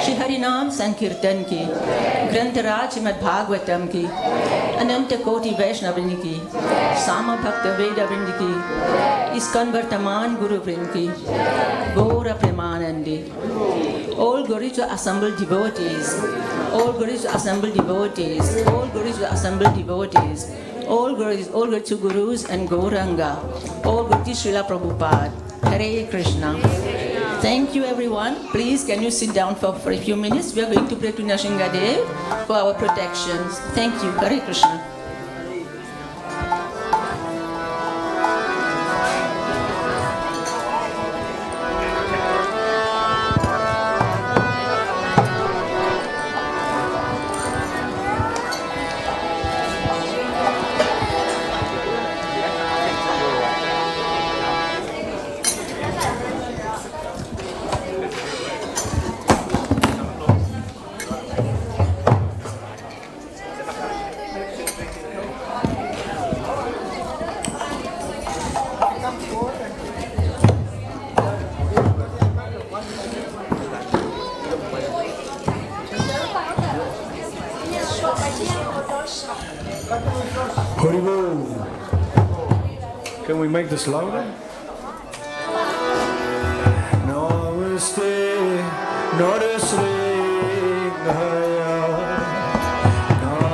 श्री हरिनाम संकीर्तन की ग्रंथराज श्रीमद् भागवतम की अनंत कोटि वैष्णवृंद की सामा भक्त वेदवृंद की ISKCON वर्तमान गुरु वृंद की गौर Premanandi all glory to assembled devotees, all glory to assembled devotees, all glory to assembled devotees, all glory to gurus and Gauranga, all glory to Srila Prabhupada. Hare Krishna. Thank you everyone. Please can you sit down for a few minutes? We are going to pray to Nrsingadev for our protections. Thank you. Hare Krishna. Can we make this louder? Namaste, Namaste, Namaste, Namaste,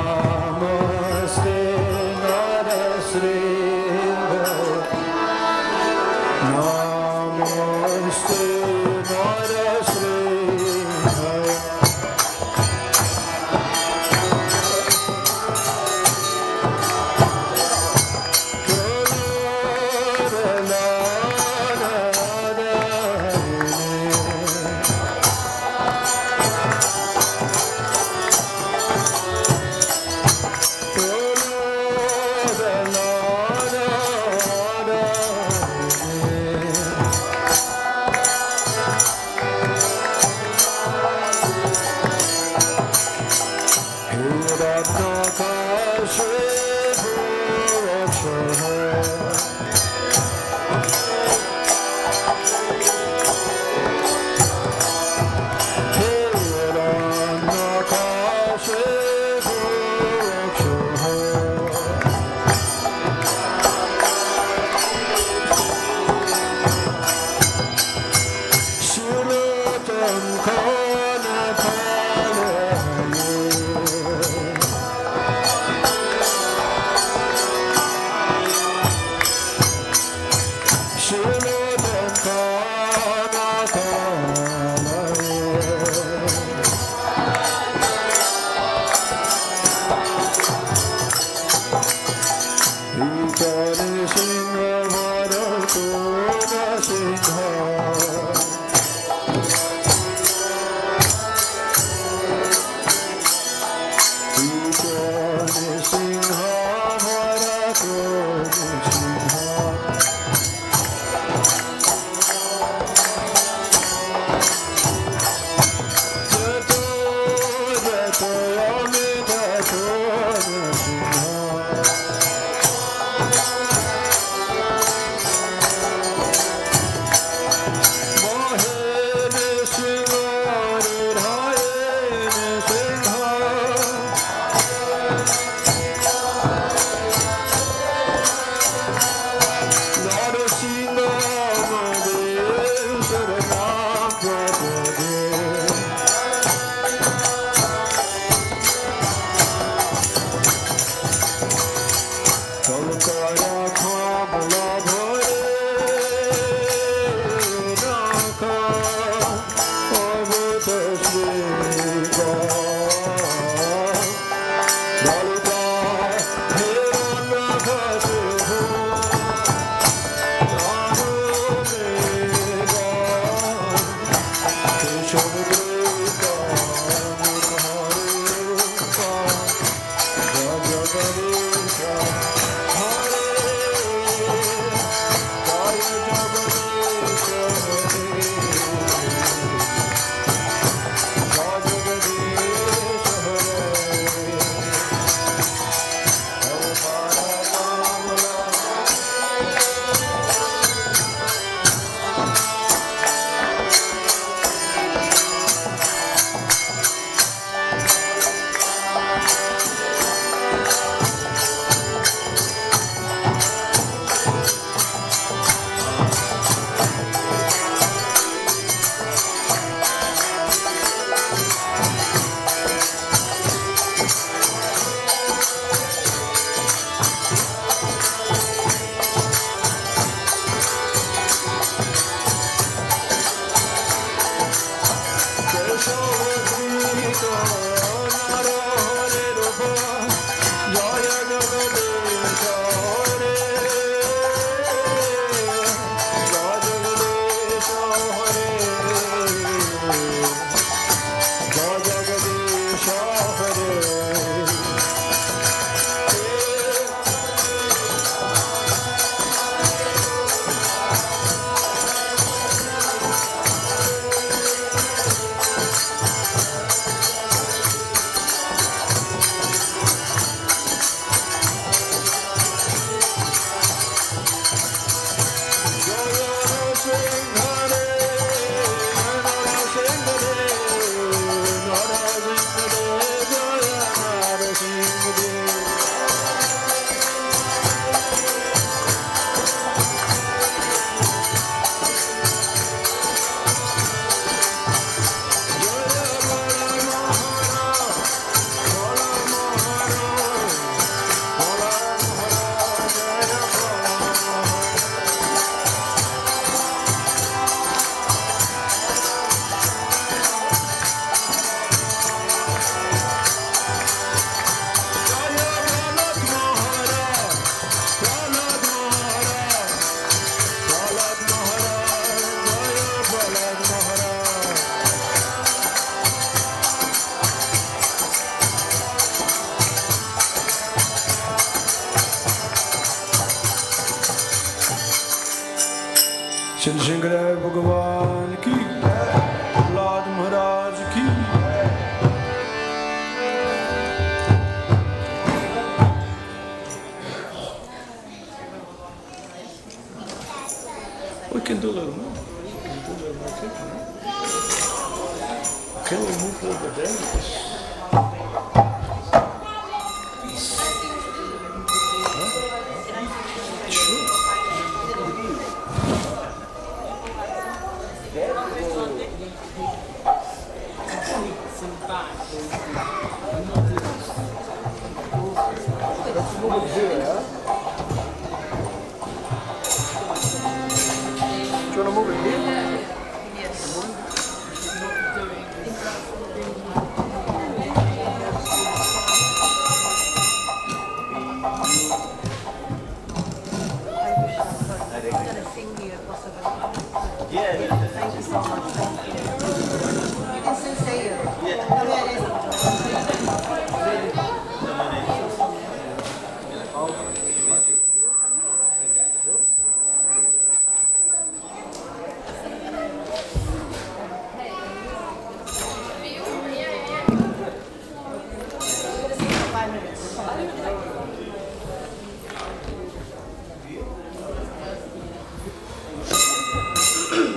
Shri Shingadev Bhagavan ki, Prahlad Maharaj ki. We can do a little more. Can we move over there? Do you want to move it here?